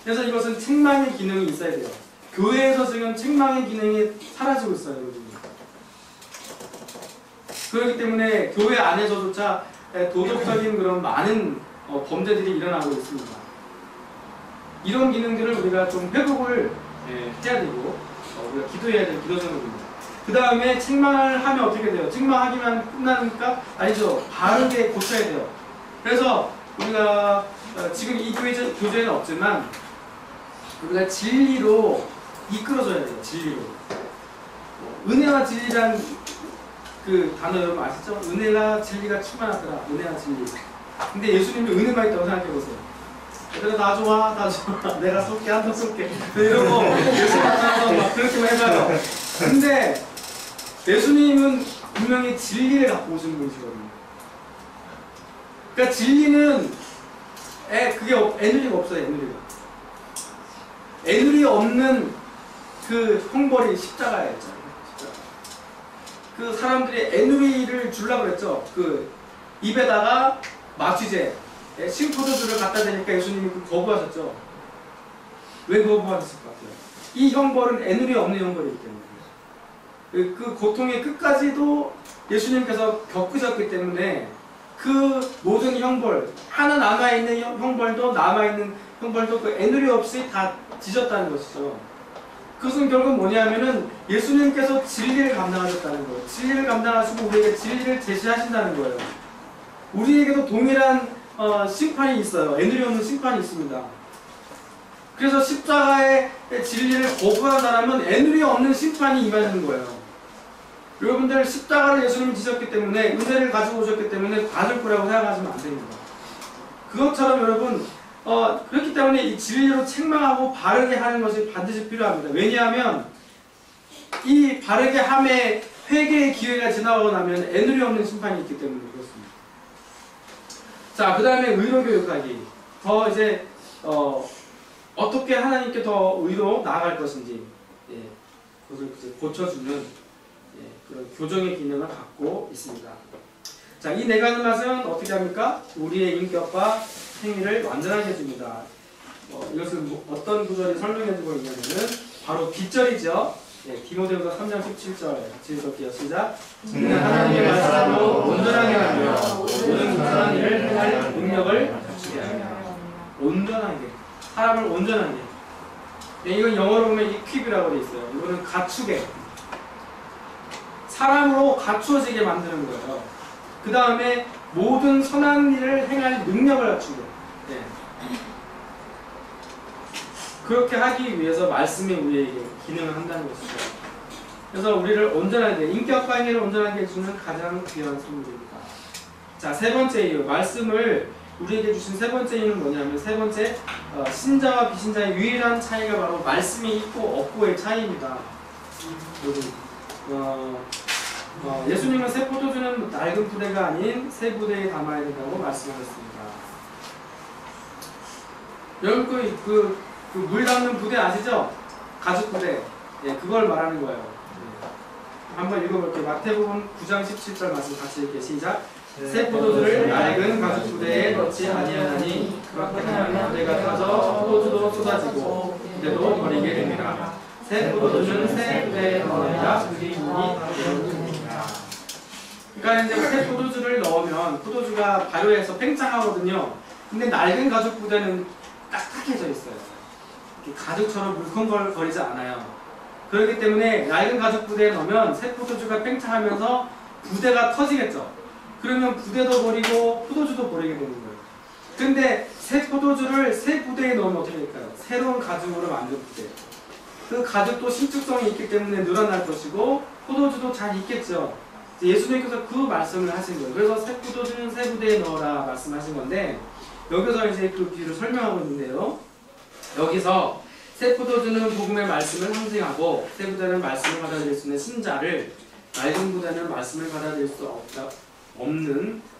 그래서 이것은 책망의 기능이 있어야 돼요. 교회에서 지금 책망의 기능이 사라지고 있어요. 여러분. 그렇기 때문에 교회 안에서조차 도덕적인 그런 많은 범죄들이 일어나고 있습니다. 이런 기능들을 우리가 좀 회복을 해야 되고 우리가 기도해야 될 기도 제목입니다. 그 다음에 책망을 하면 어떻게 돼요? 책망하기만 끝나니까 아니죠. 바르게 고쳐야 돼요. 그래서 우리가 지금 이 교재는 없지만 우리가 진리로 이끌어줘야 돼요. 진리로. 은혜와 진리란 그 단어 여러분 아시죠? 은혜가 진리가 충만하더라. 은혜와 진리. 근데 예수님이 은혜만 있다고 생각해보세요. 내가 나 좋아, 내가 쏠게, 한 번 쏠게. 이러고 예수님 나타나서 막 그렇게만 해봐요. 근데 예수님은 분명히 진리를 갖고 오신 분이시거든요. 그러니까 진리는 그게 애누리가 없어요. 애누리 없는 그 형벌이 십자가였죠. 그 사람들이 애누리를 주려고 그랬죠. 그 입에다가 마취제, 싱포도주를 갖다 대니까 예수님이 거부하셨죠. 왜 거부하셨을 것 같아요? 이 형벌은 애누리 없는 형벌이기 때문에. 그 고통의 끝까지도 예수님께서 겪으셨기 때문에 그 모든 형벌, 하나 남아있는 형벌도 남아있는 형벌도 그 애누리 없이 다 지졌다는 것이죠. 그것은 결국 뭐냐면은 예수님께서 진리를 감당하셨다는 거예요. 진리를 감당하시고 우리에게 진리를 제시하신다는 거예요. 우리에게도 동일한 심판이 있어요. 애누리 없는 심판이 있습니다. 그래서 십자가의 진리를 거부한 사람은 애누리 없는 심판이 임하는 거예요. 여러분들 십자가를 예수님이 지셨기 때문에 은혜를 가지고 오셨기 때문에 받을 거라고 생각하시면 안 됩니다. 그것처럼 여러분 그렇기 때문에 이 진리로 책망하고 바르게 하는 것이 반드시 필요합니다. 왜냐하면 이 바르게 함에 회개의 기회가 지나가고 나면 애누리 없는 심판이 있기 때문에 그렇습니다. 자, 그 다음에 의로 교육하기. 더 이제 어떻게 하나님께 더 의로 나아갈 것인지 그것을 고쳐주는 그런 교정의 기능을 갖고 있습니다. 자, 이 네 가지 맛은 어떻게 합니까? 우리의 인격과 행위를 완전하게 해줍니다. 이것을 어떤 구절이 설명해주고 있냐면은 바로 빗절이죠. 디모데후서 3장 17절 같이 읽을게요. 시작. 우리는 하나님의 말씀으로 온전하게 하며 모든 불순한 일을 행할 능력을 갖추게 하며 온전하게 사람을 온전하게. 이건 영어로 보면 equip이라고 되어 있어요. 이거는 갖추게. 사람으로 갖추어지게 만드는 거예요. 그 다음에 모든 선한 일을 행할 능력을 갖추게. 그렇게 하기 위해서 말씀이 우리에게 기능을 한다는 것이죠. 그래서 우리를 온전하게, 인격과 행위를 온전하게 해주는 가장 귀한 선물입니다. 자, 세 번째 이유. 말씀을 우리에게 주신 세 번째 이유는 뭐냐면, 세 번째, 신자와 비신자의 유일한 차이가 바로 말씀이 있고 없고의 차이입니다. 예수님은 새 포도주는 낡은 부대가 아닌 새 부대에 담아야 된다고 말씀하셨습니다. 여러분 그 물 담는 부대 아시죠? 가죽 부대. 그걸 말하는 거예요. 한번 읽어볼게요. 마태복음 9장 17절 말씀 같이 읽게. 시작. 새 포도주를 낡은 가죽 부대에 넣지 아니하나니 그렇게 하면 부대가 터져 포도주도 쏟아지고 부대도 버리게 됩니다. 새 포도주는 새 부대에 넣어야 그리 문이 되옵니다. 그러니까 이제 새 포도주를 넣으면 포도주가 발효해서 팽창하거든요. 근데 낡은 가죽 부대는 딱딱해져 있어요. 가죽처럼 물컹거리지 않아요. 그렇기 때문에 낡은 가죽 부대에 넣으면 새 포도주가 팽창하면서 부대가 터지겠죠. 그러면 부대도 버리고 포도주도 버리게 되는 거예요. 근데 새 포도주를 새 부대에 넣으면 어떻게 될까요? 새로운 가죽으로 만든 부대. 그 가죽도 신축성이 있기 때문에 늘어날 것이고 포도주도 잘 있겠죠. 예수님께서 그 말씀을 하신 거예요. 그래서 새 포도주는 새 부대에 넣어라 말씀하신 건데, 여기서 이제 그 비유를 설명하고 있는데요. 여기서 새 포도주는 복음의 말씀을 상징하고 새 부대는 말씀을 받아들일 수 있는 신자를, 낡은 부대는 말씀을 받아들일 수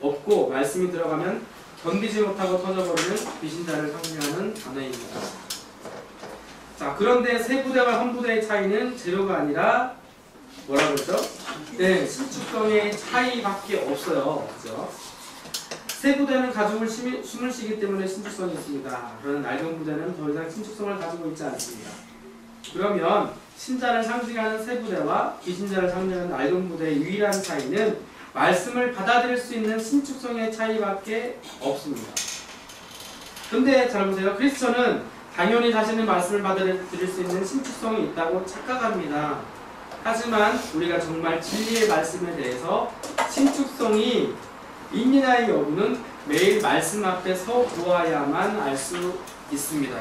없고 말씀이 들어가면 견디지 못하고 터져버리는 비신자를 상징하는 단어입니다. 자, 그런데 새 부대와 한 부대의 차이는 재료가 아니라 뭐라고 그랬죠? 신축성의 차이밖에 없어요. 그죠? 새 부대는 가죽을 숨을 쉬기 때문에 신축성이 있습니다. 그러나 낡은 부대는 더 이상 신축성을 가지고 있지 않습니다. 그러면 신자를 상징하는 새 부대와 비신자를 상징하는 낡은 부대의 유일한 차이는 말씀을 받아들일 수 있는 신축성의 차이밖에 없습니다. 근데 잘 보세요. 크리스천은 당연히 자신의 말씀을 받아들일 수 있는 신축성이 있다고 착각합니다. 하지만 우리가 정말 진리의 말씀에 대해서 신축성이 있느냐의 여부는 매일 말씀 앞에 서 보아야만 알 수 있습니다.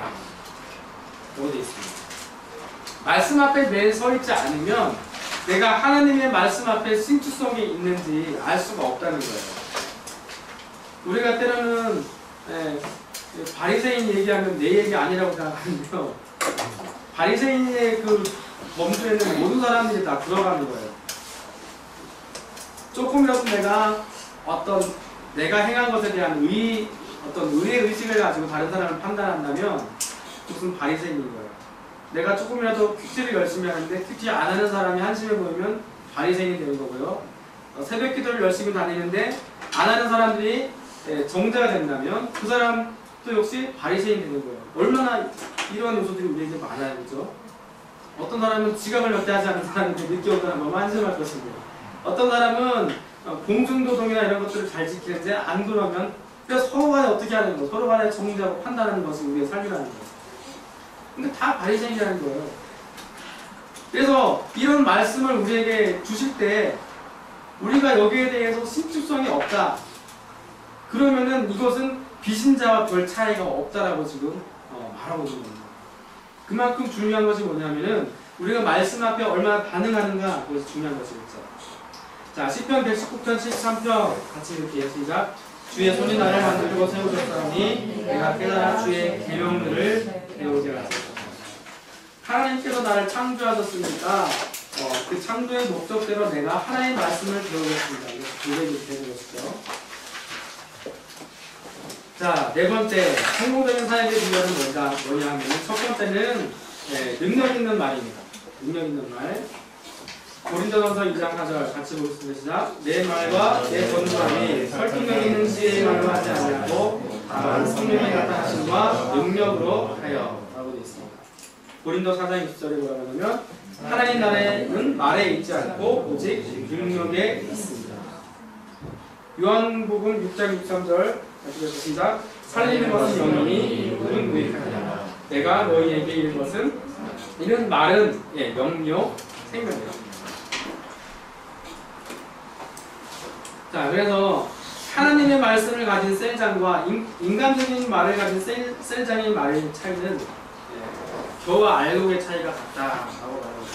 어디 있습니다. 말씀 앞에 매일 서 있지 않으면 내가 하나님의 말씀 앞에 신축성이 있는지 알 수가 없다는 거예요. 우리가 때로는 바리새인 얘기하면 내 얘기 아니라고 생각하는데요. 바리새인의 그 범주에는 모든 사람들이 다 들어가는 거예요. 조금이라도 내가 행한 것에 대한 어떤 의의 의식을 가지고 다른 사람을 판단한다면 무슨 바리새인인 거예요. 내가 조금이라도 큐티를 열심히 하는데 큐티 안 하는 사람이 한심해 보이면 바리새인이 되는 거고요. 새벽 기도를 열심히 다니는데 안 하는 사람들이 정죄가 된다면 그 사람도 역시 바리새인이 되는 거예요. 얼마나 이러한 요소들이 우리에게 많아요. 그죠? 어떤 사람은 지각을 몇 대 하지 않는 사람인데 늦게 오는 사람 너무 한심할 것이고, 어떤 사람은 공중도덕이나 이런 것들을 잘 지키는데 안 그러면 그래서 서로 간에 어떻게 하는 거, 서로 간에 정리하고 판단하는 것이 우리의 삶이라는 거예요. 근데 다 바리새인이라는 거예요. 그래서 이런 말씀을 우리에게 주실 때 우리가 여기에 대해서 신축성이 없다. 그러면은 이것은 비신자와 별 차이가 없다라고 지금 말하고 있는 겁니다. 그만큼 중요한 것이 뭐냐면은 우리가 말씀 앞에 얼마나 반응하는가 그것이 중요한 것이겠죠. 자, 시편 119편 73편 같이 이렇게 시작. 주의 손이 나를 만들고 세우셨사오니 내가 깨달아 주의 계명들을 배우게 하소서. 하나님께서 나를 창조하셨으니까 그 창조의 목적대로 내가 하나님의 말씀을 배우겠습니다. 이것이 고백이 되는 것이죠. 자, 네 번째 성공적인 사역의 비결은 뭐냐 하면 첫 번째는 능력 있는 말입니다. 능력 있는 말. 고린도전서 2장 4절 같이 보겠습니다. 시작. 내 말과 내 권고함이 설득력 있는 지혜의 말로 하지 아니하고 다만 성령의 나타나심과 능력으로 하여 라고 되어 있습니다. 고린도 4장 20절에 뭐라고 하냐면 하나님 나라는 말에 있지 않고 오직 능력에 있습니다. 요한복음 6장 63절 같이 시작. 살리는 것은 영이니 육은 무익하니라. 내가 너희에게 이른 것은 이런 말은 영요 생명이라. 자, 그래서 하나님의 말씀을 가진 셀장과 인간적인 말을 가진 셀장의 말의 차이는 겨와 알곡의 차이가 같다라고 말합니다.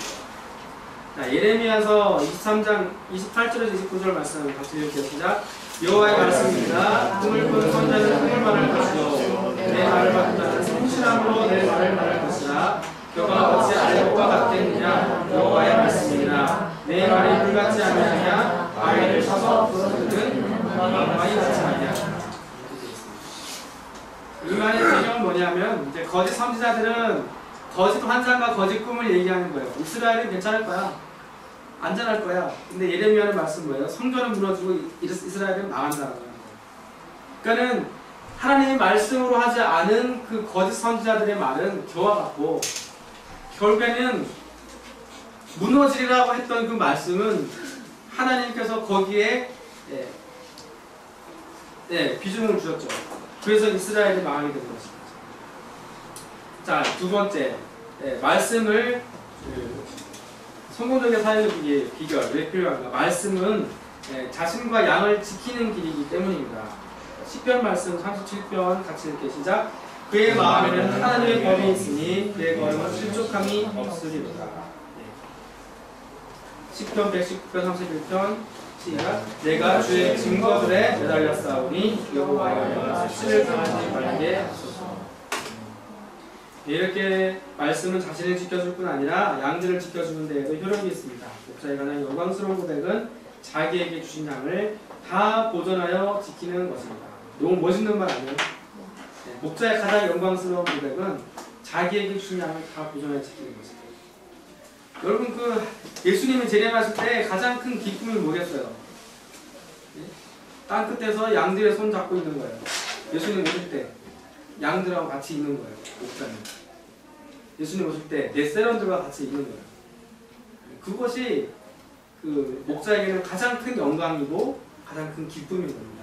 자, 예레미야서 23장 28절에서 29절 말씀 같이 읽겠습니다. 여호와의 말씀입니다. 꿈을 꾼 선자는 꿈을 말할 것이요 내 말을 받은 자는 성실함으로 내 말을 말할 것이라. 겨가 어찌 알곡과 같겠느냐. 여호와의 말씀이니라. 내 말이 불같지 아니하냐. 바위를 쳐서 부서뜨는 바위 같지 아니하냐. 이 말의 배경은 뭐냐면 이제 거짓 선지자들은 거짓 환상과 거짓 꿈을 얘기하는 거예요. 이스라엘은 괜찮을 거야. 안전할 거야. 근데 예레미야는 말씀 뭐예요? 성전은 무너지고 이스라엘은 망한다는 거예요. 그러니까는 하나님의 말씀으로 하지 않은 그 거짓 선지자들의 말은 겨와 같고 결국에는 무너지리라고 했던 그 말씀은 하나님께서 거기에 비중을 주셨죠. 그래서 이스라엘이 망하게 된 것입니다. 자, 두 번째 말씀을 성공적인 사역의 비결 왜 필요한가? 말씀은 자신과 양을 지키는 길이기 때문입니다. 시편 말씀 37편 같이 읽게 시작. 그의 마음에는 하나님의 법이 있으니 그의 걸음은 실족함이 없으리로다. 시편 119편 31편 시작. 내가 주의 증거들에 매달려 싸우니 여호와여 수치를 당하지 말게 하소서. 이렇게 말씀은 자신을 지켜줄 뿐 아니라 양들을 지켜주는 데에도 효력이 있습니다. 목자에 관한 영광스러운 고백은 자기에게 주신 양을 다 보존하여 지키는 것입니다. 너무 멋있는 말 아니에요? 목자의 가장 영광스러운 고백은 자기에게 주신 양을 다 보존하여 지키는 것입니다. 여러분 그 예수님이 재림하실 때 가장 큰 기쁨이 뭐겠어요? 땅 끝에서 양들의 손 잡고 있는 거예요. 예수님 오실 때 양들하고 같이 있는 거예요. 목자는. 예수님 오실 때 내 세런들과 같이 있는 거예요. 그것이 그 목자에게는 가장 큰 영광이고 가장 큰 기쁨인 겁니다.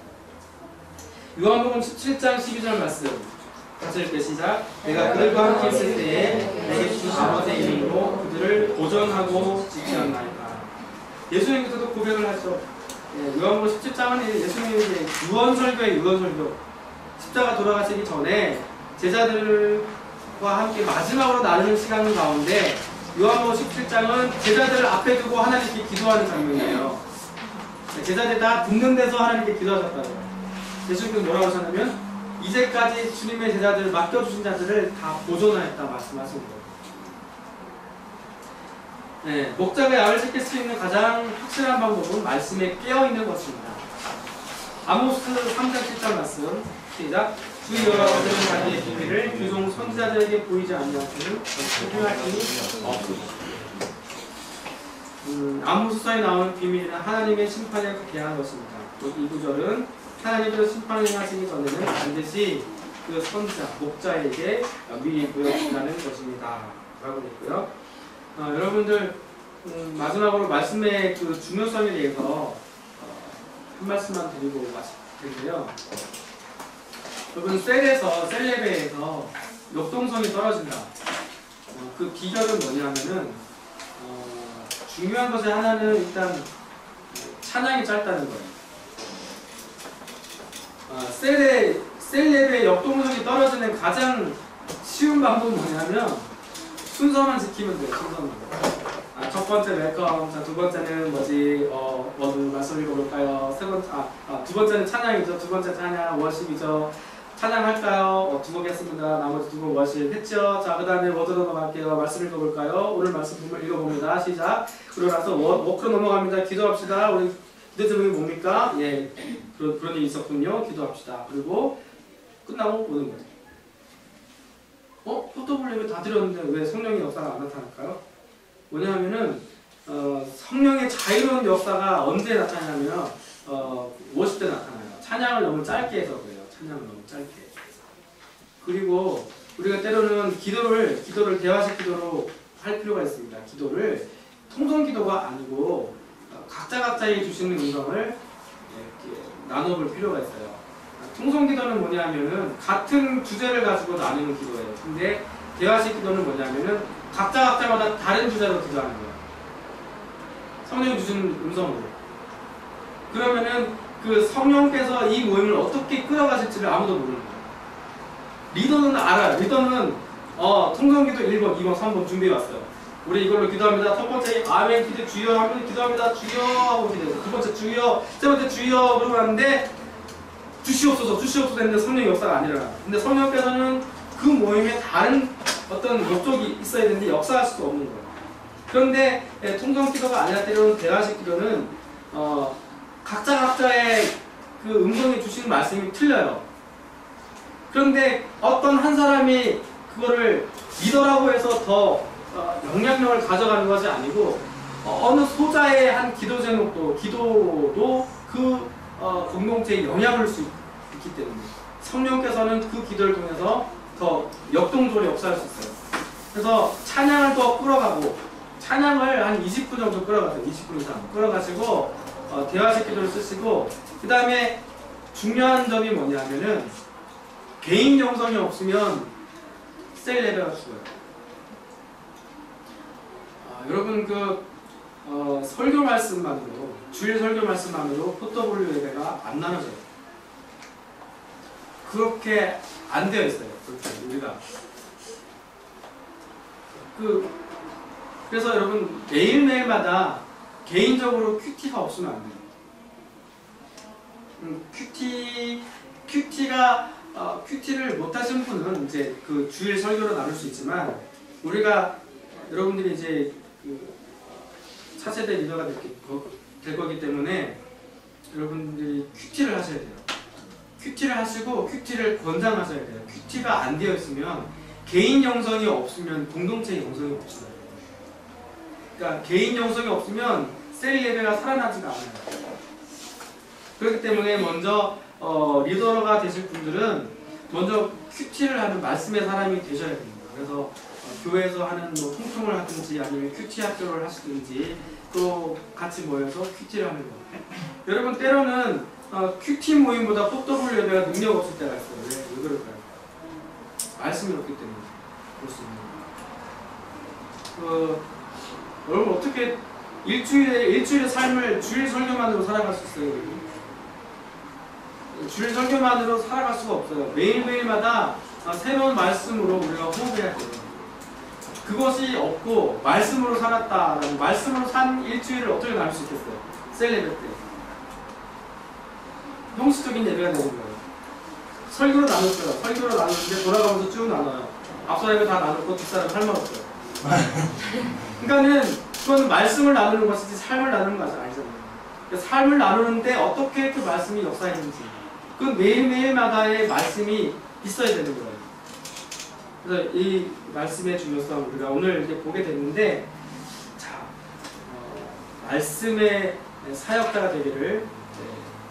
요한복음 17장 12절 말씀 같이 읽게 시작. 내가 그들과 함께 있을 때에 내게 주신 아버지의 이름으로 그들을 보존하고 지키었나이다. 예수님께서도 고백을 하죠. 요한복음 17장은 예수님의 유언설교의 유언설교. 십자가 돌아가시기 전에 제자들과 함께 마지막으로 나누는 시간 가운데 요한복음 17장은 제자들을 앞에 두고 하나님께 기도하는 장면이에요. 제자들이 다 듣는 데서 하나님께 기도하셨다고요. 예수님께서 뭐라고 하셨냐면 이제까지 주님의 제자들을 맡겨주신 자들을 다 보존하였다 말씀하신 거예요. 목자가 양을 지킬 수 있는 가장 확실한 방법은 말씀에 깨어있는 것입니다. 아모스 3장 7절 말씀 시작. 주 여호와께서는 자기의 비밀을 교종 선지자들에게 보이지 아니하시는 소중할 힘이 없습니다. 아모스서에 나오는 비밀은 하나님의 심판에 대한 것입니다. 이 구절은 하나님께서 심판을 하시기 전에는 반드시 그 선지자, 목자에게 미리 보여준다는 것입니다. 라고 했고요. 여러분들 마지막으로 말씀의 그 중요성에 대해서 한 말씀만 드리고 마칠 텐데요. 여러분 셀레베에서 역동성이 떨어진다. 그 비결은 뭐냐면은 중요한 것의 하나는 일단 찬양이 짧다는 거예요. 셀레베의 역동성이 떨어지는 가장 쉬운 방법은 뭐냐면 순서만 지키면 돼요. 순서만. 첫 번째 웰컴, 자, 두 번째는 뭐지? 뭐든 말씀 읽어볼까요? 두 번째는 찬양이죠. 두 번째 찬양 워십이죠. 찬양할까요? 두 곡 했습니다. 나머지 두 곡 워십 했죠. 자, 그 다음에 워드로 넘어갈게요. 말씀 읽어볼까요? 오늘 말씀 부분 읽어봅니다. 시작. 그러고 나서 워크로 넘어갑니다. 기도합시다. 우리 기도 제목이 뭡니까? 예, 그런 일이 있었군요. 기도합시다. 그리고 끝나고 오는 거죠. 포토블랙을 다 드렸는데 왜 성령의 역사가 안 나타날까요? 뭐냐면은 성령의 자유로운 역사가 언제 나타나냐면 워십 때 나타나요. 찬양을 너무 짧게 해서 그래요. 찬양을 너무 짧게. 그리고 우리가 때로는 기도를 대화식 기도로 할 필요가 있습니다. 기도를 통성 기도가 아니고 각자의 주시는 음성을 이렇게 나눠볼 필요가 있어요. 통성 기도는 뭐냐면은 같은 주제를 가지고 나누는 기도예요. 근데 대화식 기도는 뭐냐면은 각자마다 다른 주제로 기도하는 거예요. 성령이 주시는 음성으로. 그러면은 그 성령께서 이 모임을 어떻게 끌어가실지를 아무도 모르는 거예요. 리더는 알아요. 리더는 통성기도 1번, 2번, 3번 준비해왔어요. 우리 이걸로 기도합니다. 첫 번째 아멘 기도 주여 하면 기도합니다. 주여 하고 기도해요. 두 번째 주여, 세 번째 주여 그러고 하는데 주시옵소서 했는데 성령의 역사가 안 일어나요. 근데 성령께서는 그 모임에 다른 어떤 목적이 있어야 되는데 역사할 수 없는 거예요. 그런데 통성 기도가 아니라 때로는 대화식 기도는 각자의 그 음성이 주시는 말씀이 틀려요. 그런데 어떤 한 사람이 그거를 리더라고 해서 더 영향력을 가져가는 것이 아니고 어느 소자의 한 기도 제목도 기도도 그 공동체에 영향을 줄 수 있기 때문에 성령께서는 그 기도를 통해서 더 역동적으로 역사할 수 있어요. 그래서 찬양을 더 끌어가고 찬양을 한 20분 정도 끌어가세요. 20분 이상 끌어가시고 대화식 기도를 쓰시고 그 다음에 중요한 점이 뭐냐면은 개인 영성이 없으면 셀 예배가 죽어요. 여러분 설교 말씀만으로 주일 설교 말씀만으로 포터블루 예배가 안 나눠져요. 그렇게 안 되어 있어요. 그렇게 우리가 그래서 여러분 매일매일마다 개인적으로 큐티가 없으면 안 돼요. 큐티를 못 하신 분은 이제 그 주일 설교로 나눌 수 있지만 우리가 여러분들이 이제 차세대 리더가 될 거기 때문에 여러분들이 큐티를 하셔야 돼요. 큐티를 하시고 큐티를 권장하셔야 돼요. 큐티가 안 되어 있으면 개인 영성이 없으면 공동체의 영성이 없어요. 그러니까 개인 영성이 없으면 셀 예배가 살아나지가 않아요. 그렇기 때문에 먼저 리더가 되실 분들은 먼저 큐티를 하는 말씀의 사람이 되셔야 됩니다. 그래서 교회에서 하는 뭐 통통을 하든지 아니면 큐티 학교를 하시든지 또 같이 모여서 큐티를 하는 거예요. 여러분 때로는 큐티 모임보다 포터블 예배가 능력 없을 때가 있어요. 왜 그럴까요? 말씀이 없기 때문에 볼 수 있는 거예요. 여러분 어떻게 일주일의 삶을 주일 설교만으로 살아갈 수 있어요? 주일 설교만으로 살아갈 수가 없어요. 매일매일마다 새로운 말씀으로 우리가 호흡해야 돼요. 그것이 없고 말씀으로 살았다라고 말씀으로 산 일주일을 어떻게 나눌 수 있겠어요? 셀 예배 때 형식적인 예배가 되는 거예요. 설교로 나눴어요. 설교로 나누는데 돌아가면서 쭉 나눠요. 앞서 예배 다 나눴고 뒷사람 할 말 없어요. 그러니까는 그건 말씀을 나누는 것이지 삶을 나누는 것이 아니잖아요. 삶을 나누는데 어떻게 그 말씀이 역사했는지 그 매일매일마다의 말씀이 있어야 되는 거예요. 그래서 이 말씀의 중요성 우리가 오늘 이제 보게 됐는데 말씀의 사역자가 되기를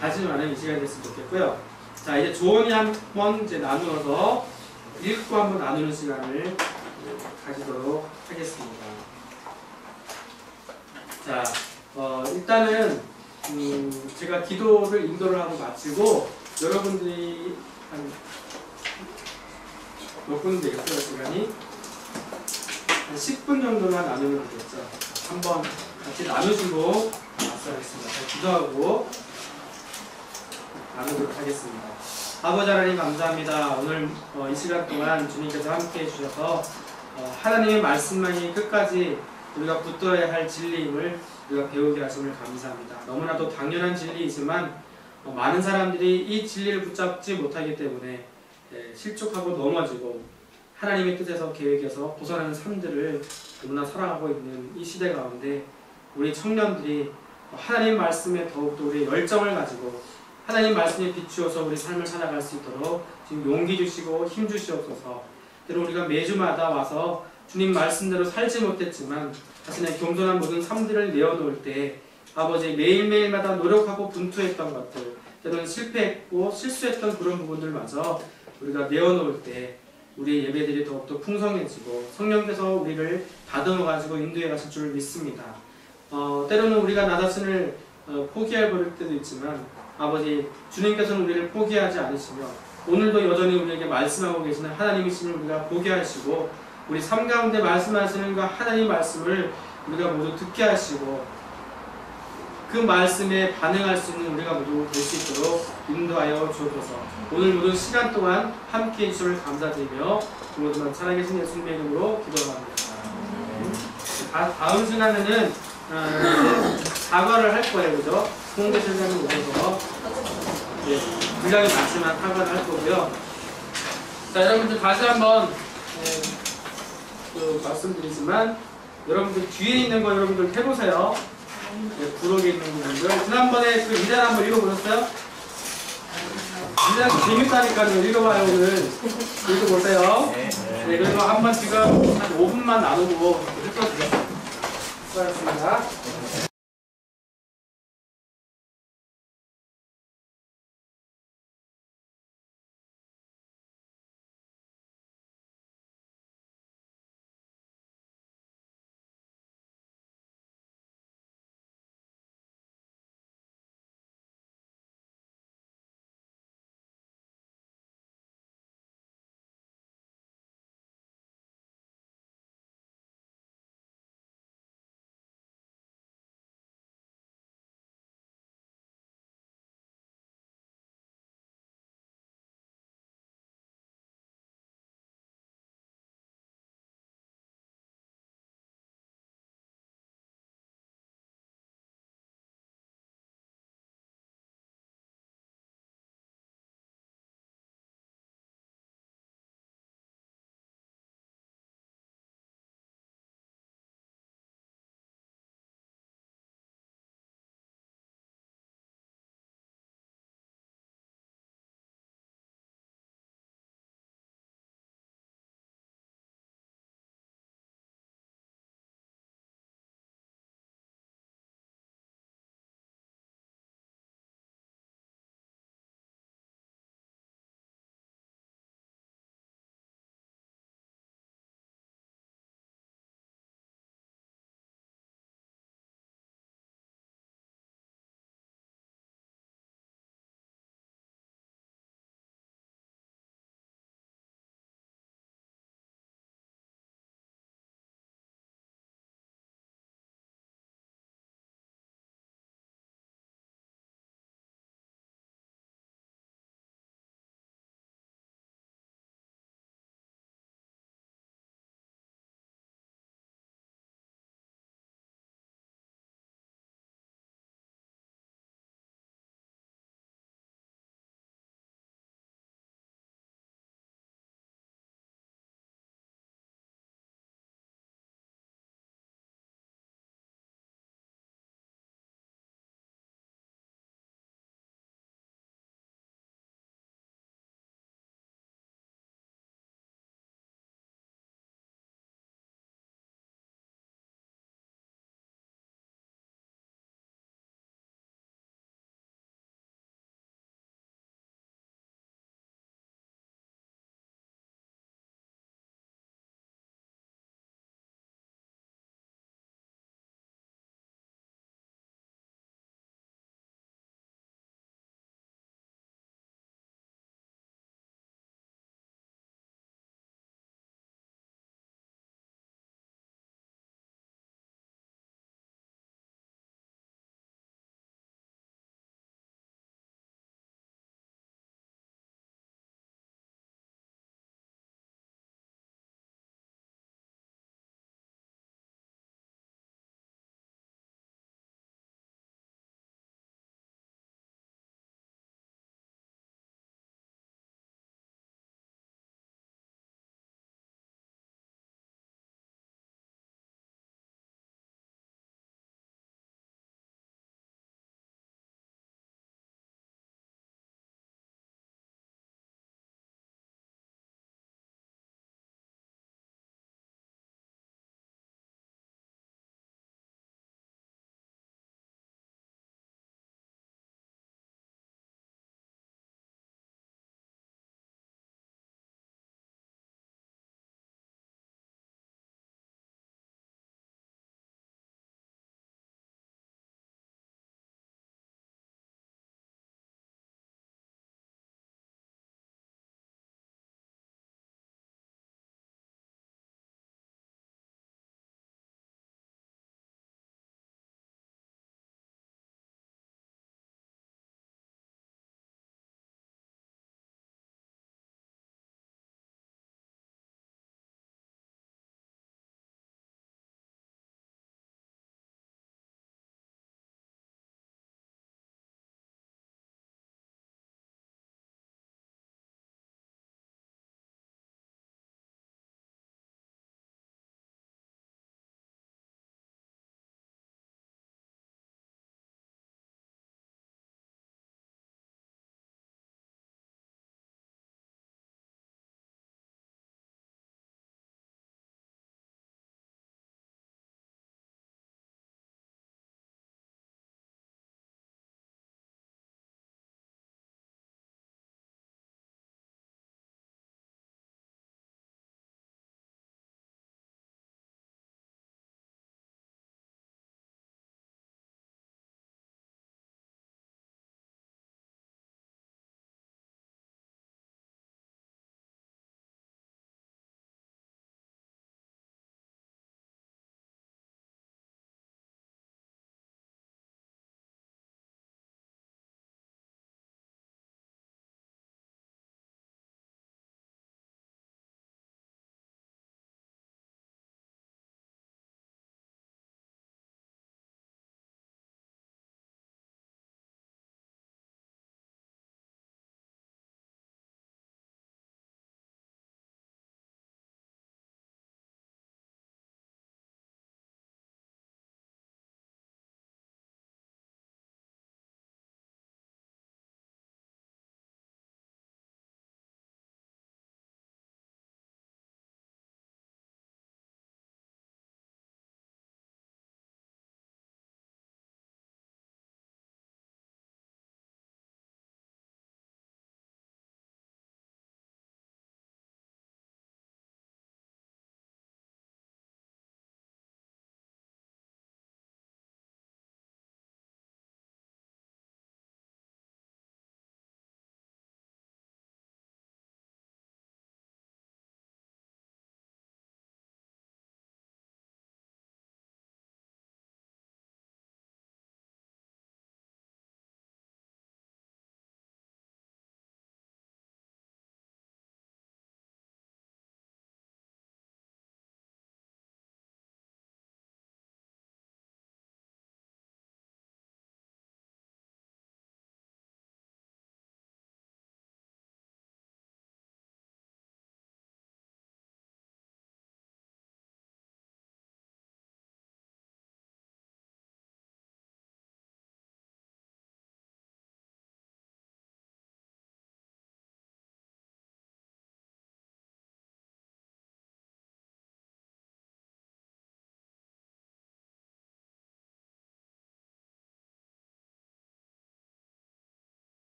다짐하는 이 시간이 됐으면 좋겠고요. 자 이제 조언이 한번 이제 나누어서 읽고 한번 나누는 시간을 가지도록 하겠습니다. 자 일단은 제가 기도를 인도를 하고 마치고 여러분들이 한 몇 분 되겠어요, 시간이? 한 10분 정도만 나누면 되겠죠. 한번 같이 나누시고 말씀하겠습니다. 기도하고 나누도록 하겠습니다. 아버지 하나님 감사합니다. 오늘 이 시간 동안 주님께서 함께 해주셔서 하나님의 말씀만이 끝까지 우리가 붙들어야 할 진리임을 우리가 배우게 하심을 감사합니다. 너무나도 당연한 진리이지만 많은 사람들이 이 진리를 붙잡지 못하기 때문에 실족하고 넘어지고 하나님의 뜻에서 계획에서 벗어나는 삶들을 너무나 살아가고 있는 이 시대 가운데 우리 청년들이 하나님 말씀에 더욱더 우리의 열정을 가지고 하나님 말씀에 비추어서 우리 삶을 살아갈 수 있도록 지금 용기 주시고 힘 주시옵소서. 때로 우리가 매주마다 와서 주님 말씀대로 살지 못했지만 자신의 겸손한 모든 삶들을 내어놓을 때 아버지 매일매일마다 노력하고 분투했던 것들, 때로는 실패했고 실수했던 그런 부분들마저 우리가 내어놓을 때 우리의 예배들이 더욱더 풍성해지고 성령께서 우리를 다듬어가지고 인도해 가실 줄 믿습니다. 때로는 우리가 나 자신을 포기해 버릴 때도 있지만 아버지 주님께서는 우리를 포기하지 않으시며 오늘도 여전히 우리에게 말씀하고 계시는 하나님이심을 우리가 보게 하시고 우리 삶 가운데 말씀하시는 그 하나님 말씀을 우리가 모두 듣게 하시고 그 말씀에 반응할 수 있는 우리가 모두 될 수 있도록 인도하여 주옵소서. 오늘 모든 시간 동안 함께 해주심을 감사드리며 모든 살아계신 예수님의 이름으로 기도합니다. 다음 시간에는 사과를 할 거예요, 그죠? 홍대 실장님 오셔서 분량이 많지만 사과를 할 거고요. 자, 여러분들 다시 한번 말씀드리지만 여러분들 뒤에 있는 거 여러분들 해보세요. 부록에 있는 부분들. 지난번에 그 이단 한번 읽어보셨어요? 이단 재밌다니까요. 읽어봐요, 오늘. 읽어보세요. 네, 그리고 한번 지금 한 5분만 나누고 흩어주세요. 수고하셨습니다.